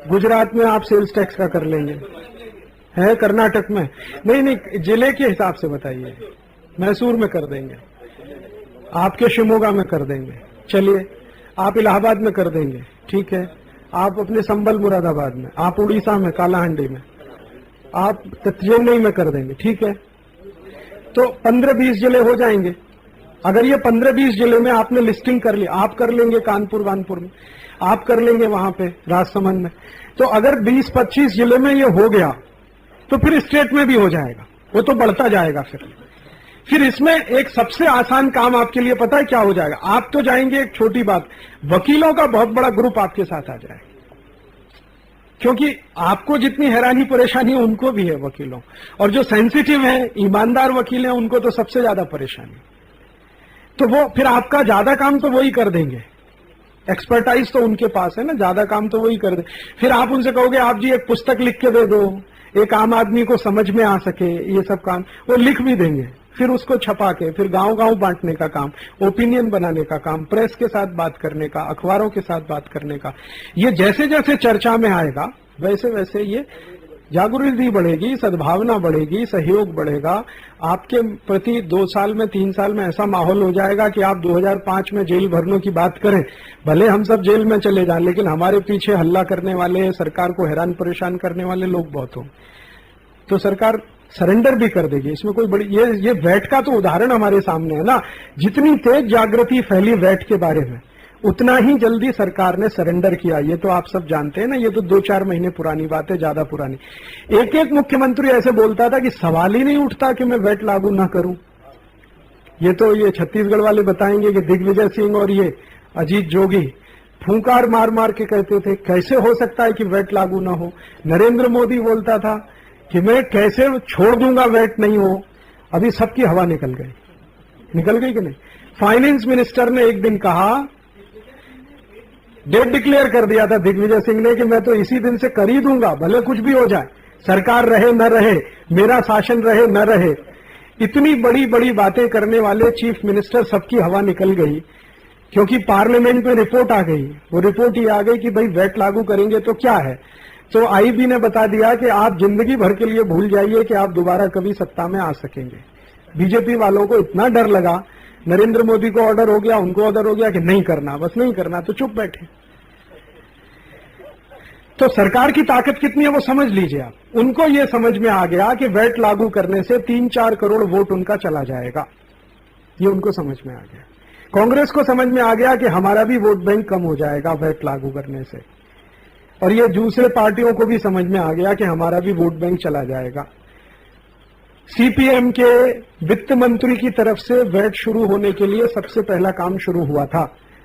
गुजरात में आप सेल्स टैक्स का कर लेंगे, है कर्नाटक में नहीं, जिले के हिसाब से बताइए। मैसूर में कर देंगे, आपके शिमोगा में कर देंगे, चलिए आप इलाहाबाद में कर देंगे, ठीक है। आप अपने संबल मुरादाबाद में, आप उड़ीसा में कालाहांडी में, आप चेन्नई में कर देंगे, ठीक है। तो 15-20 जिले हो जाएंगे। अगर ये 15-20 जिले में आपने लिस्टिंग कर ली, आप कर लेंगे कानपुर वानपुर में, आप कर लेंगे वहां पे राजसमंद में, तो अगर 20-25 जिले में ये हो गया तो फिर स्टेट में भी हो जाएगा, वो तो बढ़ता जाएगा। फिर इसमें एक सबसे आसान काम आपके लिए पता है क्या हो जाएगा? आप तो जाएंगे, एक छोटी बात, वकीलों का बहुत बड़ा ग्रुप आपके साथ आ जाएगा, क्योंकि आपको जितनी हैरानी परेशानी है उनको भी है वकीलों, और जो सेंसिटिव है ईमानदार वकील हैं उनको तो सबसे ज्यादा परेशानी। तो वो फिर आपका ज्यादा काम तो वही कर देंगे, एक्सपर्टाइज तो उनके पास है ना, ज्यादा काम तो वही कर दे। फिर आप उनसे कहोगे आप जी एक पुस्तक लिख के दे दो, एक आम आदमी को समझ में आ सके, ये सब काम वो लिख भी देंगे। फिर उसको छपा के फिर गांव गांव बांटने का काम, ओपिनियन बनाने का काम, प्रेस के साथ बात करने का, अखबारों के साथ बात करने का, ये जैसे जैसे चर्चा में आएगा वैसे वैसे ये जागृति बढ़ेगी, सद्भावना बढ़ेगी, सहयोग बढ़ेगा। आपके प्रति 2 साल में 3 साल में ऐसा माहौल हो जाएगा कि आप 2005 में जेल भरने की बात करें, भले हम सब जेल में चले जाएं, लेकिन हमारे पीछे हल्ला करने वाले, सरकार को हैरान परेशान करने वाले लोग बहुत हों, तो सरकार सरेंडर भी कर देगी। इसमें कोई बड़ी ये वैट का तो उदाहरण हमारे सामने है ना। जितनी तेज जागृति फैली वैट के बारे में, उतना ही जल्दी सरकार ने सरेंडर किया। ये तो आप सब जानते हैं ना, ये तो 2-4 महीने पुरानी बात है, ज्यादा पुरानी। एक एक मुख्यमंत्री ऐसे बोलता था कि सवाल ही नहीं उठता कि मैं वैट लागू ना करूं। ये तो ये छत्तीसगढ़ वाले बताएंगे कि दिग्विजय सिंह और ये अजीत जोगी फूंकार मार मार के कहते थे कैसे हो सकता है कि वैट लागू ना हो। नरेंद्र मोदी बोलता था कि मैं कैसे छोड़ दूंगा वैट नहीं हो। अभी सबकी हवा निकल गई कि नहीं। फाइनेंस मिनिस्टर ने एक दिन कहा, डेट डिक्लेयर कर दिया था दिग्विजय सिंह ने कि मैं तो इसी दिन से कर ही दूंगा, भले कुछ भी हो जाए, सरकार रहे न रहे, मेरा शासन रहे न रहे। इतनी बड़ी बड़ी बातें करने वाले चीफ मिनिस्टर सबकी हवा निकल गई, क्योंकि पार्लियामेंट में रिपोर्ट आ गई। वो रिपोर्ट ये आ गई कि भाई वैट लागू करेंगे तो क्या है। तो आईबी ने बता दिया कि आप जिंदगी भर के लिए भूल जाइए कि आप दोबारा कभी सत्ता में आ सकेंगे। बीजेपी वालों को इतना डर लगा, नरेंद्र मोदी को ऑर्डर हो गया, उनको ऑर्डर हो गया कि नहीं करना, बस नहीं करना, तो चुप बैठे। तो सरकार की ताकत कितनी है वो समझ लीजिए आप। उनको ये समझ में आ गया कि वैट लागू करने से 3-4 करोड़ वोट उनका चला जाएगा, ये उनको समझ में आ गया। कांग्रेस को समझ में आ गया कि हमारा भी वोट बैंक कम हो जाएगा वैट लागू करने से, और ये दूसरे पार्टियों को भी समझ में आ गया कि हमारा भी वोट बैंक चला जाएगा। सीपीएम के वित्त मंत्री की तरफ से वैट शुरू होने के लिए सबसे पहला काम शुरू हुआ था।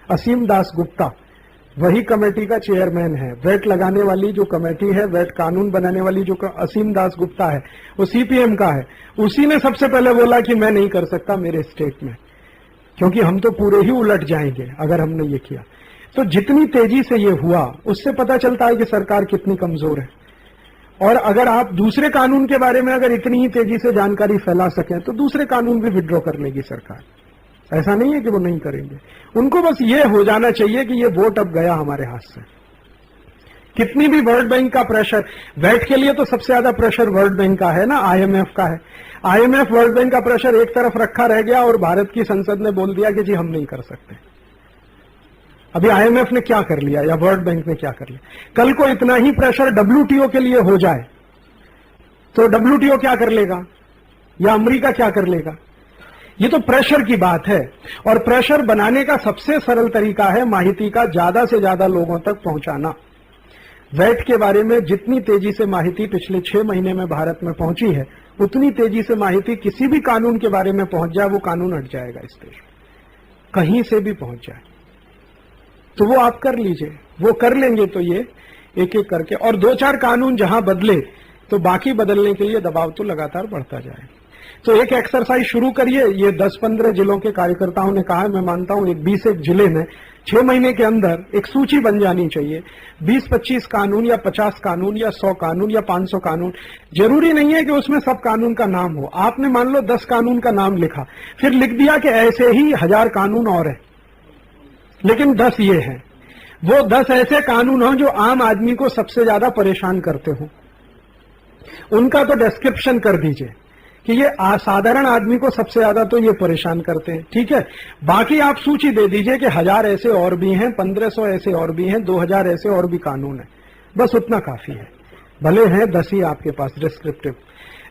असीम दास गुप्ता वही कमेटी का चेयरमैन है। वैट लगाने वाली जो कमेटी है, वैट कानून बनाने वाली जो असीम दास गुप्ता है, वो सीपीएम का है। उसी ने सबसे पहले बोला कि मैं नहीं कर सकता मेरे स्टेट में, क्योंकि हम तो पूरे ही उलट जाएंगे अगर हमने ये किया। तो जितनी तेजी से ये हुआ, उससे पता चलता है कि सरकार कितनी कमजोर है। और अगर आप दूसरे कानून के बारे में अगर इतनी ही तेजी से जानकारी फैला सकें तो दूसरे कानून भी विड्रॉ कर लेगी सरकार। ऐसा नहीं है कि वो नहीं करेंगे, उनको बस ये हो जाना चाहिए कि ये वोट अब गया हमारे हाथ से। कितनी भी वर्ल्ड बैंक का प्रेशर, वैट के लिए तो सबसे ज्यादा प्रेशर वर्ल्ड बैंक का है ना, आईएमएफ का है। आईएमएफ वर्ल्ड बैंक का प्रेशर एक तरफ रखा रह गया और भारत की संसद ने बोल दिया कि जी हम नहीं कर सकते। अभी आईएमएफ ने क्या कर लिया या वर्ल्ड बैंक ने क्या कर लिया। कल को इतना ही प्रेशर डब्ल्यूटीओ के लिए हो जाए तो डब्ल्यूटीओ क्या कर लेगा या अमेरिका क्या कर लेगा। ये तो प्रेशर की बात है, और प्रेशर बनाने का सबसे सरल तरीका है माहिती का ज्यादा से ज्यादा लोगों तक पहुंचाना। वैट के बारे में जितनी तेजी से माहिती पिछले 6 महीने में भारत में पहुंची है, उतनी तेजी से माहिती किसी भी कानून के बारे में पहुंच जाए, वो कानून हट जाएगा इस देश में, कहीं से भी पहुंच जाए। तो वो आप कर लीजिए, वो कर लेंगे तो ये एक एक करके। और 2-4 कानून जहां बदले, तो बाकी बदलने के लिए दबाव तो लगातार बढ़ता जाएगा। तो एक एक्सरसाइज शुरू करिए। ये 10-15 जिलों के कार्यकर्ताओं ने कहा है, मैं मानता हूं एक 20 जिले में 6 महीने के अंदर एक सूची बन जानी चाहिए। 20-25 कानून या 50 कानून या 100 कानून या 500 कानून। जरूरी नहीं है कि उसमें सब कानून का नाम हो। आपने मान लो 10 कानून का नाम लिखा, फिर लिख दिया कि ऐसे ही 1000 कानून और है, लेकिन 10 ये हैं। वो 10 ऐसे कानून हों जो आम आदमी को सबसे ज्यादा परेशान करते हो, उनका तो डिस्क्रिप्शन कर दीजिए कि ये साधारण आदमी को सबसे ज्यादा तो ये परेशान करते हैं। ठीक है, बाकी आप सूची दे दीजिए कि 1000 ऐसे और भी हैं, 1500 ऐसे और भी हैं, 2000 ऐसे और भी कानून है। बस उतना काफी है। भले हैं 10 ही आपके पास डिस्क्रिप्टिव,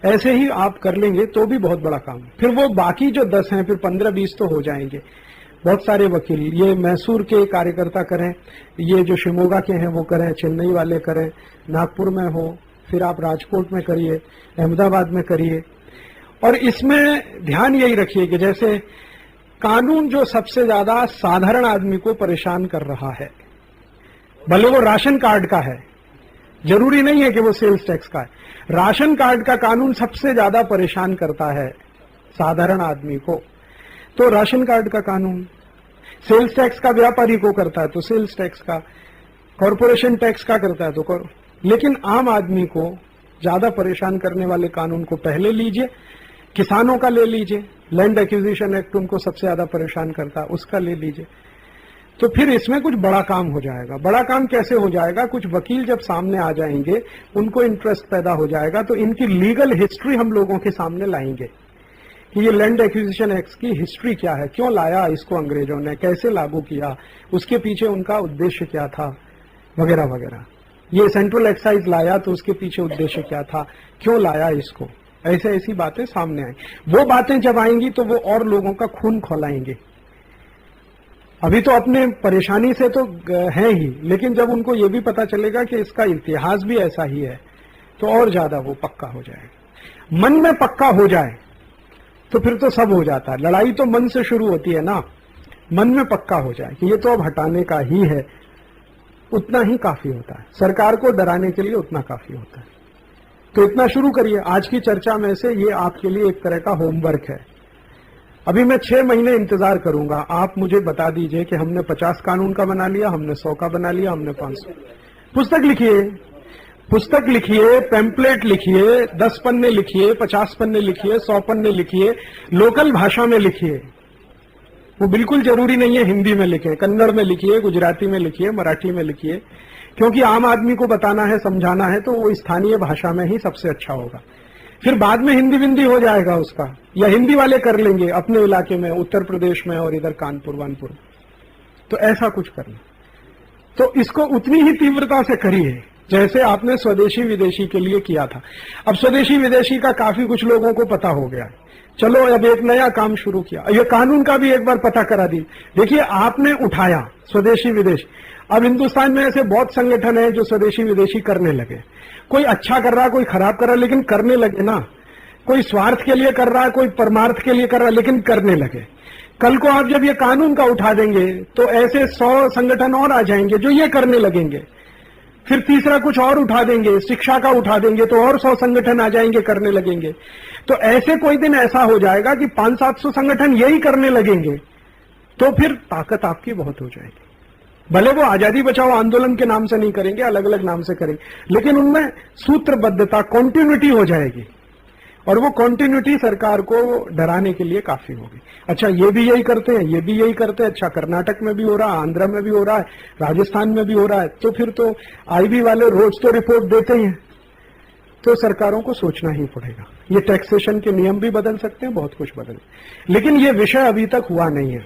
ऐसे ही आप कर लेंगे तो भी बहुत बड़ा काम। फिर वो बाकी जो 10 हैं, फिर 15-20 तो हो जाएंगे। बहुत सारे वकील, ये मैसूर के कार्यकर्ता करें, ये जो शिमोगा के हैं वो करें, चेन्नई वाले करें, नागपुर में हो, फिर आप राजकोट में करिए, अहमदाबाद में करिए। और इसमें ध्यान यही रखिए कि जैसे कानून जो सबसे ज्यादा साधारण आदमी को परेशान कर रहा है, भले वो राशन कार्ड का है, जरूरी नहीं है कि वो सेल्स टैक्स का है, राशन कार्ड का कानून सबसे ज्यादा परेशान करता है साधारण आदमी को, तो राशन कार्ड का कानून। सेल्स टैक्स का व्यापारी को करता है तो सेल्स टैक्स का, कॉरपोरेशन टैक्स का करता है तो लेकिन आम आदमी को ज्यादा परेशान करने वाले कानून को पहले लीजिए। किसानों का ले लीजिए, लैंड एक्विजिशन एक्ट उनको सबसे ज्यादा परेशान करता है, उसका ले लीजिए। तो फिर इसमें कुछ बड़ा काम हो जाएगा। बड़ा काम कैसे हो जाएगा? कुछ वकील जब सामने आ जाएंगे, उनको इंटरेस्ट पैदा हो जाएगा, तो इनकी लीगल हिस्ट्री हम लोगों के सामने लाएंगे कि ये लैंड एक्विजिशन एक्ट की हिस्ट्री क्या है, क्यों लाया इसको अंग्रेजों ने, कैसे लागू किया, उसके पीछे उनका उद्देश्य क्या था, वगैरह वगैरह। ये सेंट्रल एक्साइज लाया तो उसके पीछे उद्देश्य क्या था, क्यों लाया इसको, ऐसे ऐसी बातें सामने आई। वो बातें जब आएंगी तो वो और लोगों का खून खौलाएंगे। अभी तो अपने परेशानी से तो है ही, लेकिन जब उनको ये भी पता चलेगा कि इसका इतिहास भी ऐसा ही है, तो और ज्यादा वो पक्का हो जाएगा। मन में पक्का हो जाए तो फिर तो सब हो जाता है। लड़ाई तो मन से शुरू होती है ना। मन में पक्का हो जाए कि ये तो अब हटाने का ही है, उतना ही काफी होता है। सरकार को डराने के लिए उतना काफी होता है। तो इतना शुरू करिए। आज की चर्चा में से ये आपके लिए एक तरह का होमवर्क है। अभी मैं 6 महीने इंतजार करूंगा, आप मुझे बता दीजिए कि हमने 50 कानून का बना लिया, हमने 100 का बना लिया, हमने 500। पुस्तक लिखिए, पुस्तक लिखिए, पैम्पलेट लिखिए, 10 पन्ने लिखिए, 50 पन्ने लिखिए, 100 पन्ने लिखिए, लोकल भाषा में लिखिए। वो बिल्कुल जरूरी नहीं है हिंदी में लिखे, कन्नड़ में लिखिए, गुजराती में लिखिए, मराठी में लिखिए, क्योंकि आम आदमी को बताना है, समझाना है, तो वो स्थानीय भाषा में ही सबसे अच्छा होगा। फिर बाद में हिंदी विंदी हो जाएगा उसका, या हिंदी वाले कर लेंगे अपने इलाके में, उत्तर प्रदेश में और इधर कानपुर वानपुर। तो ऐसा कुछ करना। तो इसको उतनी ही तीव्रता से करिए जैसे आपने स्वदेशी विदेशी के लिए किया था। अब स्वदेशी विदेशी का काफी कुछ लोगों को पता हो गया है। चलो अब एक नया काम शुरू किया, ये कानून का भी एक बार पता करा दी। देखिए, आपने उठाया स्वदेशी विदेशी। अब हिंदुस्तान में ऐसे बहुत संगठन है जो स्वदेशी विदेशी करने लगे। कोई अच्छा कर रहा, कोई खराब कर रहा, लेकिन करने लगे ना। कोई स्वार्थ के लिए कर रहा है, कोई परमार्थ के लिए कर रहा है, लेकिन करने लगे। कल को आप जब ये कानून का उठा देंगे तो ऐसे 100 संगठन और आ जाएंगे जो ये करने लगेंगे। फिर तीसरा कुछ और उठा देंगे, शिक्षा का उठा देंगे तो और 100 संगठन आ जाएंगे, करने लगेंगे। तो ऐसे कोई दिन ऐसा हो जाएगा कि 500-700 संगठन यही करने लगेंगे, तो फिर ताकत आपकी बहुत हो जाएगी। भले वो आजादी बचाओ आंदोलन के नाम से नहीं करेंगे, अलग अलग नाम से करेंगे, लेकिन उनमें सूत्रबद्धता, कॉन्टिन्यूटी हो जाएगी, और वो कॉन्टिन्यूटी सरकार को डराने के लिए काफी होगी। अच्छा, ये भी यही करते हैं, ये भी यही करते हैं, अच्छा कर्नाटक में भी हो रहा है, आंध्र में भी हो रहा है, राजस्थान में भी हो रहा है, तो फिर तो आईबी वाले रोज तो रिपोर्ट देते ही हैं। तो सरकारों को सोचना ही पड़ेगा। ये टैक्सेशन के नियम भी बदल सकते हैं, बहुत कुछ बदल, लेकिन ये विषय अभी तक हुआ नहीं है।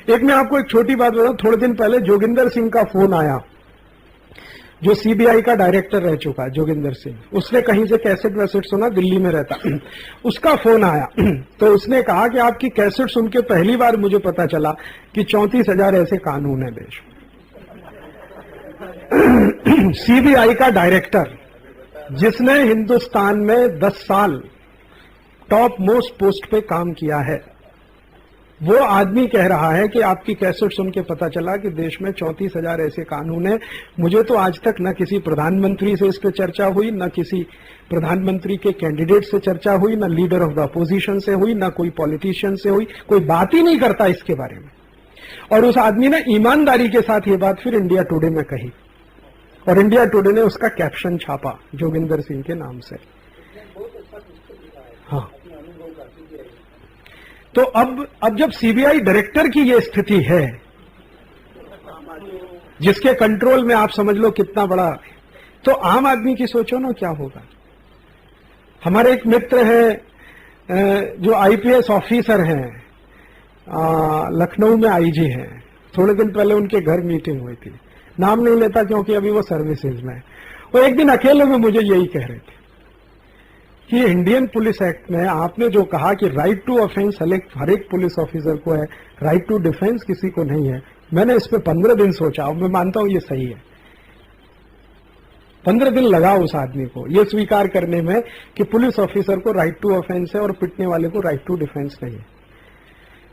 एक मैं आपको एक छोटी बात बताऊं, थोड़े दिन पहले जोगिंदर सिंह का फोन आया, जो सीबीआई का डायरेक्टर रह चुका है, जोगिंदर सिंह। उसने कहीं से कैसेट वैसेट सुना, दिल्ली में रहता, उसका फोन आया, तो उसने कहा कि आपकी कैसेट सुन के पहली बार मुझे पता चला कि 34,000 ऐसे कानून है देश में। सीबीआई का डायरेक्टर, जिसने हिंदुस्तान में 10 साल टॉप मोस्ट पोस्ट पे काम किया है, वो आदमी कह रहा है कि आपकी कैसेट सुन के पता चला कि देश में 34,000 ऐसे कानून हैं। मुझे तो आज तक न किसी प्रधानमंत्री से इस पर चर्चा हुई, न किसी प्रधानमंत्री के कैंडिडेट से चर्चा हुई, न लीडर ऑफ द अपोजिशन से हुई, न कोई पॉलिटिशियन से हुई, कोई बात ही नहीं करता इसके बारे में। और उस आदमी ने ईमानदारी के साथ ये बात फिर इंडिया टुडे में कही, और इंडिया टुडे ने उसका कैप्शन छापा जोगिंदर सिंह के नाम से। हाँ, तो अब जब सीबीआई डायरेक्टर की ये स्थिति है, जिसके कंट्रोल में आप समझ लो कितना बड़ा, तो आम आदमी की सोचो ना क्या होगा। हमारे एक मित्र है जो आईपीएस ऑफिसर हैं, लखनऊ में आईजी हैं। थोड़े दिन पहले उनके घर मीटिंग हुई थी, नाम नहीं लेता क्योंकि अभी वो सर्विसेज में है। वो एक दिन अकेले में मुझे यही कह रहे थे कि इंडियन पुलिस एक्ट में आपने जो कहा कि राइट टू ऑफेंस हर एक पुलिस ऑफिसर को है, राइट टू डिफेंस किसी को नहीं है। मैंने इस पे 15 दिन सोचा और मैं मानता हूं ये सही है। 15 दिन लगा उस आदमी को ये स्वीकार करने में कि पुलिस ऑफिसर को राइट टू ऑफेंस है और पिटने वाले को राइट टू डिफेंस नहीं है।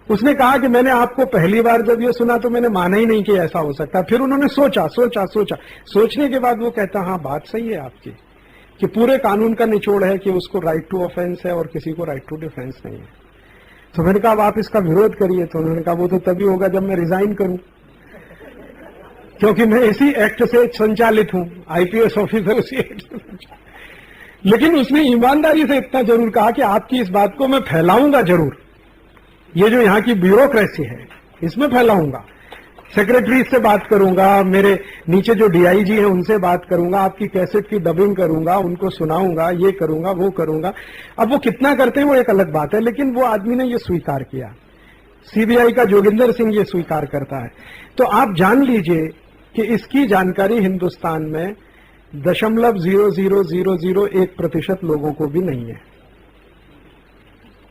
उसने कहा कि मैंने आपको पहली बार जब ये सुना तो मैंने माना ही नहीं कि ऐसा हो सकता। फिर उन्होंने सोचा, सोचने के बाद वो कहता हाँ बात सही है आपकी कि पूरे कानून का निचोड़ है कि उसको राइट टू ऑफेंस है और किसी को राइट टू डिफेंस नहीं है। तो मैंने कहा अब आप इसका विरोध करिए। तो उन्होंने कहा वो तो तभी होगा जब मैं रिजाइन करूं, क्योंकि मैं इसी एक्ट से संचालित हूं, आईपीएस ऑफिसर उसी एक्ट से। लेकिन उसने ईमानदारी से इतना जरूर कहा कि आपकी इस बात को मैं फैलाऊंगा जरूर, ये जो यहाँ की ब्यूरोक्रेसी है इसमें फैलाऊंगा, सेक्रेटरी से बात करूंगा, मेरे नीचे जो डीआईजी है उनसे बात करूंगा, आपकी कैसेट की डबिंग करूंगा, उनको सुनाऊंगा, ये करूंगा वो करूंगा। अब वो कितना करते हैं वो एक अलग बात है, लेकिन वो आदमी ने ये स्वीकार किया। सीबीआई का जोगिंदर सिंह ये स्वीकार करता है। तो आप जान लीजिए कि इसकी जानकारी हिंदुस्तान में 0.0001% लोगों को भी नहीं है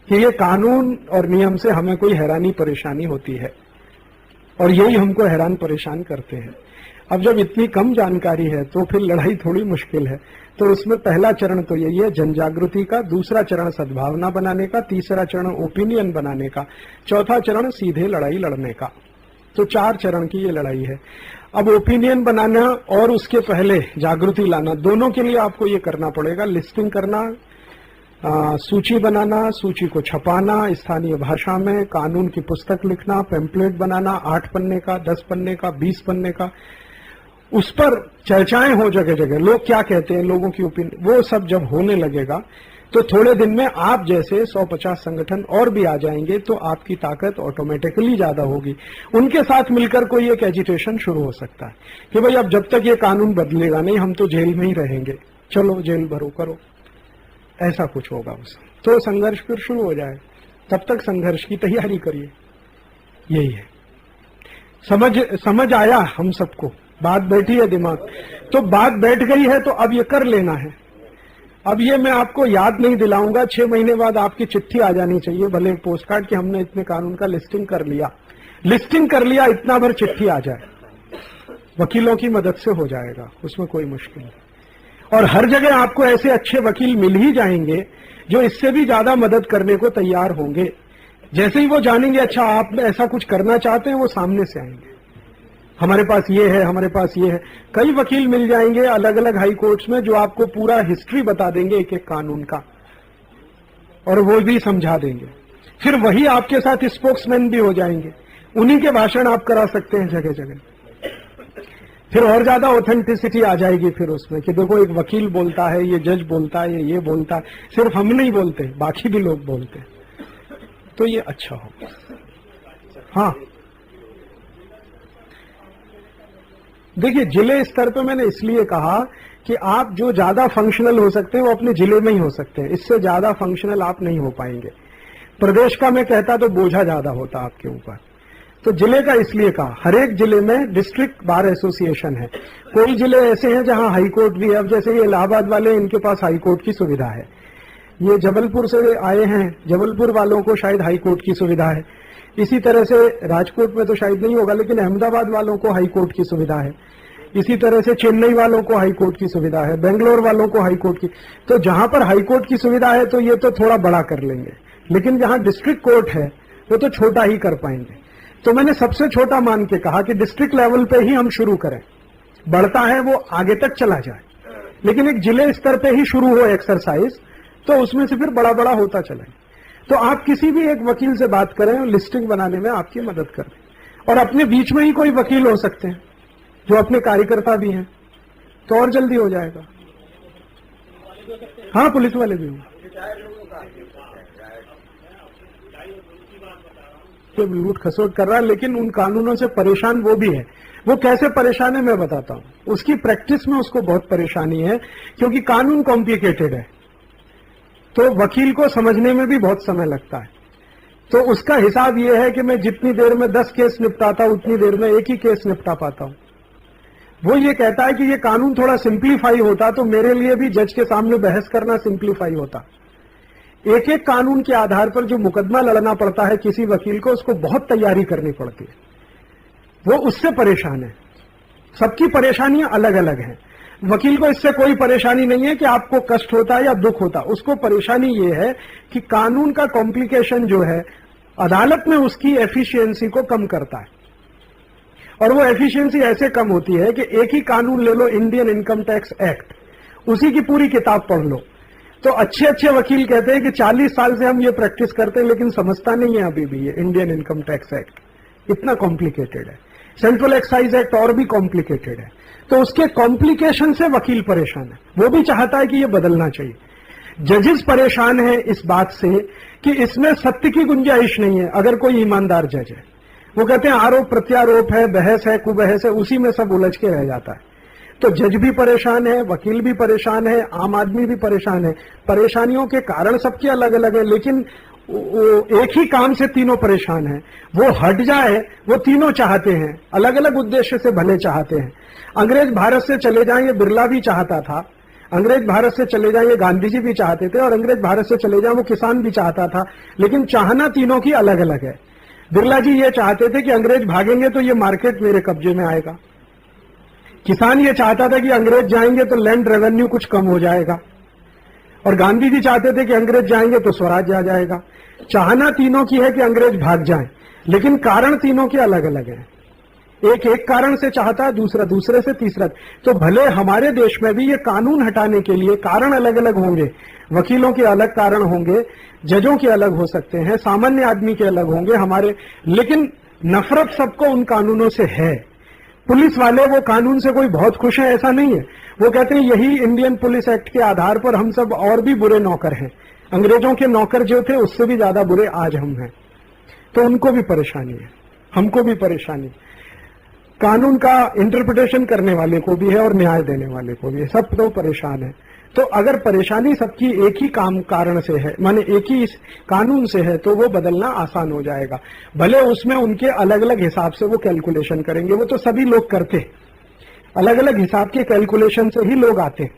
कि ये कानून और नियम से हमें कोई हैरानी परेशानी होती है, और यही हमको हैरान परेशान करते हैं। अब जब इतनी कम जानकारी है तो फिर लड़ाई थोड़ी मुश्किल है। तो उसमें पहला चरण तो यही है जन जागृति का, दूसरा चरण सद्भावना बनाने का, तीसरा चरण ओपिनियन बनाने का, चौथा चरण सीधे लड़ाई लड़ने का। तो 4 चरण की ये लड़ाई है। अब ओपिनियन बनाना और उसके पहले जागृति लाना, दोनों के लिए आपको ये करना पड़ेगा, लिस्टिंग करना, सूची बनाना, सूची को छपाना स्थानीय भाषा में, कानून की पुस्तक लिखना, पेम्पलेट बनाना 8 पन्ने का, 10 पन्ने का, 20 पन्ने का, उस पर चर्चाएं हो जगह जगह, लोग क्या कहते हैं, लोगों की ओपिनियन, वो सब जब होने लगेगा तो थोड़े दिन में आप जैसे 150 संगठन और भी आ जाएंगे, तो आपकी ताकत ऑटोमेटिकली ज्यादा होगी। उनके साथ मिलकर कोई एक एजिटेशन शुरू हो सकता है कि भाई अब जब तक ये कानून बदलेगा नहीं हम तो जेल में ही रहेंगे, चलो जेल भरो करो, ऐसा कुछ होगा उससे। तो संघर्ष फिर शुरू हो जाए, तब तक संघर्ष की तैयारी करिए। यही है। समझ आया हम सबको, बात बैठी है दिमाग, तो बात बैठ गई है तो अब ये कर लेना है। अब ये मैं आपको याद नहीं दिलाऊंगा, 6 महीने बाद आपकी चिट्ठी आ जानी चाहिए, भले पोस्ट कार्ड कि हमने इतने कानून का लिस्टिंग कर लिया, इतना भर चिट्ठी आ जाए, वकीलों की मदद से हो जाएगा, उसमें कोई मुश्किल नहीं। और हर जगह आपको ऐसे अच्छे वकील मिल ही जाएंगे जो इससे भी ज्यादा मदद करने को तैयार होंगे। जैसे ही वो जानेंगे अच्छा आप ऐसा कुछ करना चाहते हैं, वो सामने से आएंगे, हमारे पास ये है, हमारे पास ये है। कई वकील मिल जाएंगे अलग अलग हाई कोर्ट्स में जो आपको पूरा हिस्ट्री बता देंगे एक एक कानून का, और वो भी समझा देंगे। फिर वही आपके साथ स्पोक्समैन भी हो जाएंगे, उन्हीं के भाषण आप करा सकते हैं जगह जगह। फिर और ज्यादा ऑथेंटिसिटी आ जाएगी फिर उसमें कि देखो एक वकील बोलता है, ये जज बोलता है, ये बोलता है, सिर्फ हम नहीं बोलते, बाकी भी लोग बोलते हैं, तो ये अच्छा होगा। हाँ देखिए, जिले स्तर पे मैंने इसलिए कहा कि आप जो ज्यादा फंक्शनल हो सकते हैं वो अपने जिले में ही हो सकते हैं, इससे ज्यादा फंक्शनल आप नहीं हो पाएंगे। प्रदेश का मैं कहता तो बोझा ज्यादा होता आपके ऊपर, तो जिले का इसलिए कहा। हर एक जिले में डिस्ट्रिक्ट बार एसोसिएशन है, कोई जिले ऐसे हैं जहां हाई कोर्ट भी है। अब जैसे ये इलाहाबाद वाले, इनके पास हाई कोर्ट की सुविधा है, ये जबलपुर से आए हैं, जबलपुर वालों को शायद हाई कोर्ट की सुविधा है। इसी तरह से राजकोट में तो शायद नहीं होगा, लेकिन अहमदाबाद वालों को हाई कोर्ट की सुविधा है। इसी तरह से चेन्नई वालों को हाई कोर्ट की सुविधा है, बेंगलोर वालों को हाई कोर्ट की। तो जहां पर हाई कोर्ट की सुविधा है तो ये तो थोड़ा बड़ा कर लेंगे, लेकिन जहां डिस्ट्रिक्ट कोर्ट है वो तो छोटा ही कर पाएंगे। तो मैंने सबसे छोटा मान के कहा कि डिस्ट्रिक्ट लेवल पे ही हम शुरू करें, बढ़ता है वो आगे तक चला जाए, लेकिन एक जिले स्तर पे ही शुरू हो एक्सरसाइज, तो उसमें से फिर बड़ा बड़ा होता चले। तो आप किसी भी एक वकील से बात करें, लिस्टिंग बनाने में आपकी मदद करें, और अपने बीच में ही कोई वकील हो सकते हैं जो अपने कार्यकर्ता भी हैं, तो और जल्दी हो जाएगा। हाँ, पुलिस वाले भी हों, तो लूट खसोट कर रहा है, लेकिन उन कानूनों से परेशान वो भी है। वो कैसे परेशान है मैं बताता हूं। उसकी प्रैक्टिस में उसको बहुत परेशानी है, क्योंकि कानून कॉम्प्लिकेटेड है, तो वकील को समझने में भी बहुत समय लगता है। तो उसका हिसाब यह है कि मैं जितनी देर में 10 केस निपटाता उतनी देर में एक ही केस निपटा पाता हूं। वो ये कहता है कि ये कानून थोड़ा सिंप्लीफाई होता तो मेरे लिए भी जज के सामने बहस करना सिंप्लीफाई होता। एक एक कानून के आधार पर जो मुकदमा लड़ना पड़ता है किसी वकील को, उसको बहुत तैयारी करनी पड़ती है। वो उससे परेशान है। सबकी परेशानियां अलग अलग हैं। वकील को इससे कोई परेशानी नहीं है कि आपको कष्ट होता है या दुख होता, उसको परेशानी ये है कि कानून का कॉम्प्लिकेशन जो है अदालत में उसकी एफिशिएंसी को कम करता है। और वो एफिशिएंसी ऐसे कम होती है कि एक ही कानून ले लो, इंडियन इनकम टैक्स एक्ट, उसी की पूरी किताब पढ़ लो। तो अच्छे अच्छे वकील कहते हैं कि 40 साल से हम ये प्रैक्टिस करते हैं, लेकिन समझता नहीं है अभी भी ये इंडियन इनकम टैक्स एक्ट इतना कॉम्प्लिकेटेड है। सेंट्रल एक्साइज एक्ट और भी कॉम्प्लिकेटेड है। तो उसके कॉम्प्लिकेशन से वकील परेशान है। वो भी चाहता है कि ये बदलना चाहिए। जजेस परेशान है इस बात से कि इसमें सत्य की गुंजाइश नहीं है। अगर कोई ईमानदार जज है, वो कहते हैं आरोप प्रत्यारोप है, बहस है, कुबहस है, उसी में सब उलझ के रह जाता है। तो जज भी परेशान है, वकील भी परेशान है, आम आदमी भी परेशान है। परेशानियों के कारण सबके अलग अलग है, लेकिन एक ही काम से तीनों परेशान हैं। वो हट जाए, वो तीनों चाहते हैं, अलग अलग उद्देश्य से भले चाहते हैं। अंग्रेज भारत से चले जाएं, ये बिरला भी चाहता था। अंग्रेज भारत से चले जाएं, ये गांधी जी भी चाहते थे। और अंग्रेज भारत से चले जाएं, वो किसान भी चाहता था। लेकिन चाहना तीनों की अलग अलग है। बिरला जी ये चाहते थे कि अंग्रेज भागेंगे तो ये मार्केट मेरे कब्जे में आएगा। किसान ये चाहता था कि अंग्रेज जाएंगे तो लैंड रेवेन्यू कुछ कम हो जाएगा। और गांधी जी चाहते थे कि अंग्रेज जाएंगे तो स्वराज आ जाएगा। चाहना तीनों की है कि अंग्रेज भाग जाएं, लेकिन कारण तीनों के अलग अलग हैं। एक एक कारण से चाहता है, दूसरा दूसरे से, तीसरा। तो भले हमारे देश में भी ये कानून हटाने के लिए कारण अलग अलग होंगे, वकीलों के अलग कारण होंगे, जजों के अलग हो सकते हैं, सामान्य आदमी के अलग होंगे हमारे, लेकिन नफरत सबको उन कानूनों से है। पुलिस वाले वो कानून से कोई बहुत खुश है ऐसा नहीं है। वो कहते हैं यही इंडियन पुलिस एक्ट के आधार पर हम सब और भी बुरे नौकर हैं। अंग्रेजों के नौकर जो थे उससे भी ज्यादा बुरे आज हम हैं। तो उनको भी परेशानी है, हमको भी परेशानी। कानून का इंटरप्रिटेशन करने वाले को भी है और न्याय देने वाले को भी है, सब तो परेशान है। तो अगर परेशानी सबकी एक ही काम कारण से है, माने एक ही कानून से है, तो वो बदलना आसान हो जाएगा। भले उसमें उनके अलग अलग हिसाब से वो कैलकुलेशन करेंगे, वो तो सभी लोग करते, अलग अलग हिसाब के कैलकुलेशन से ही लोग आते हैं।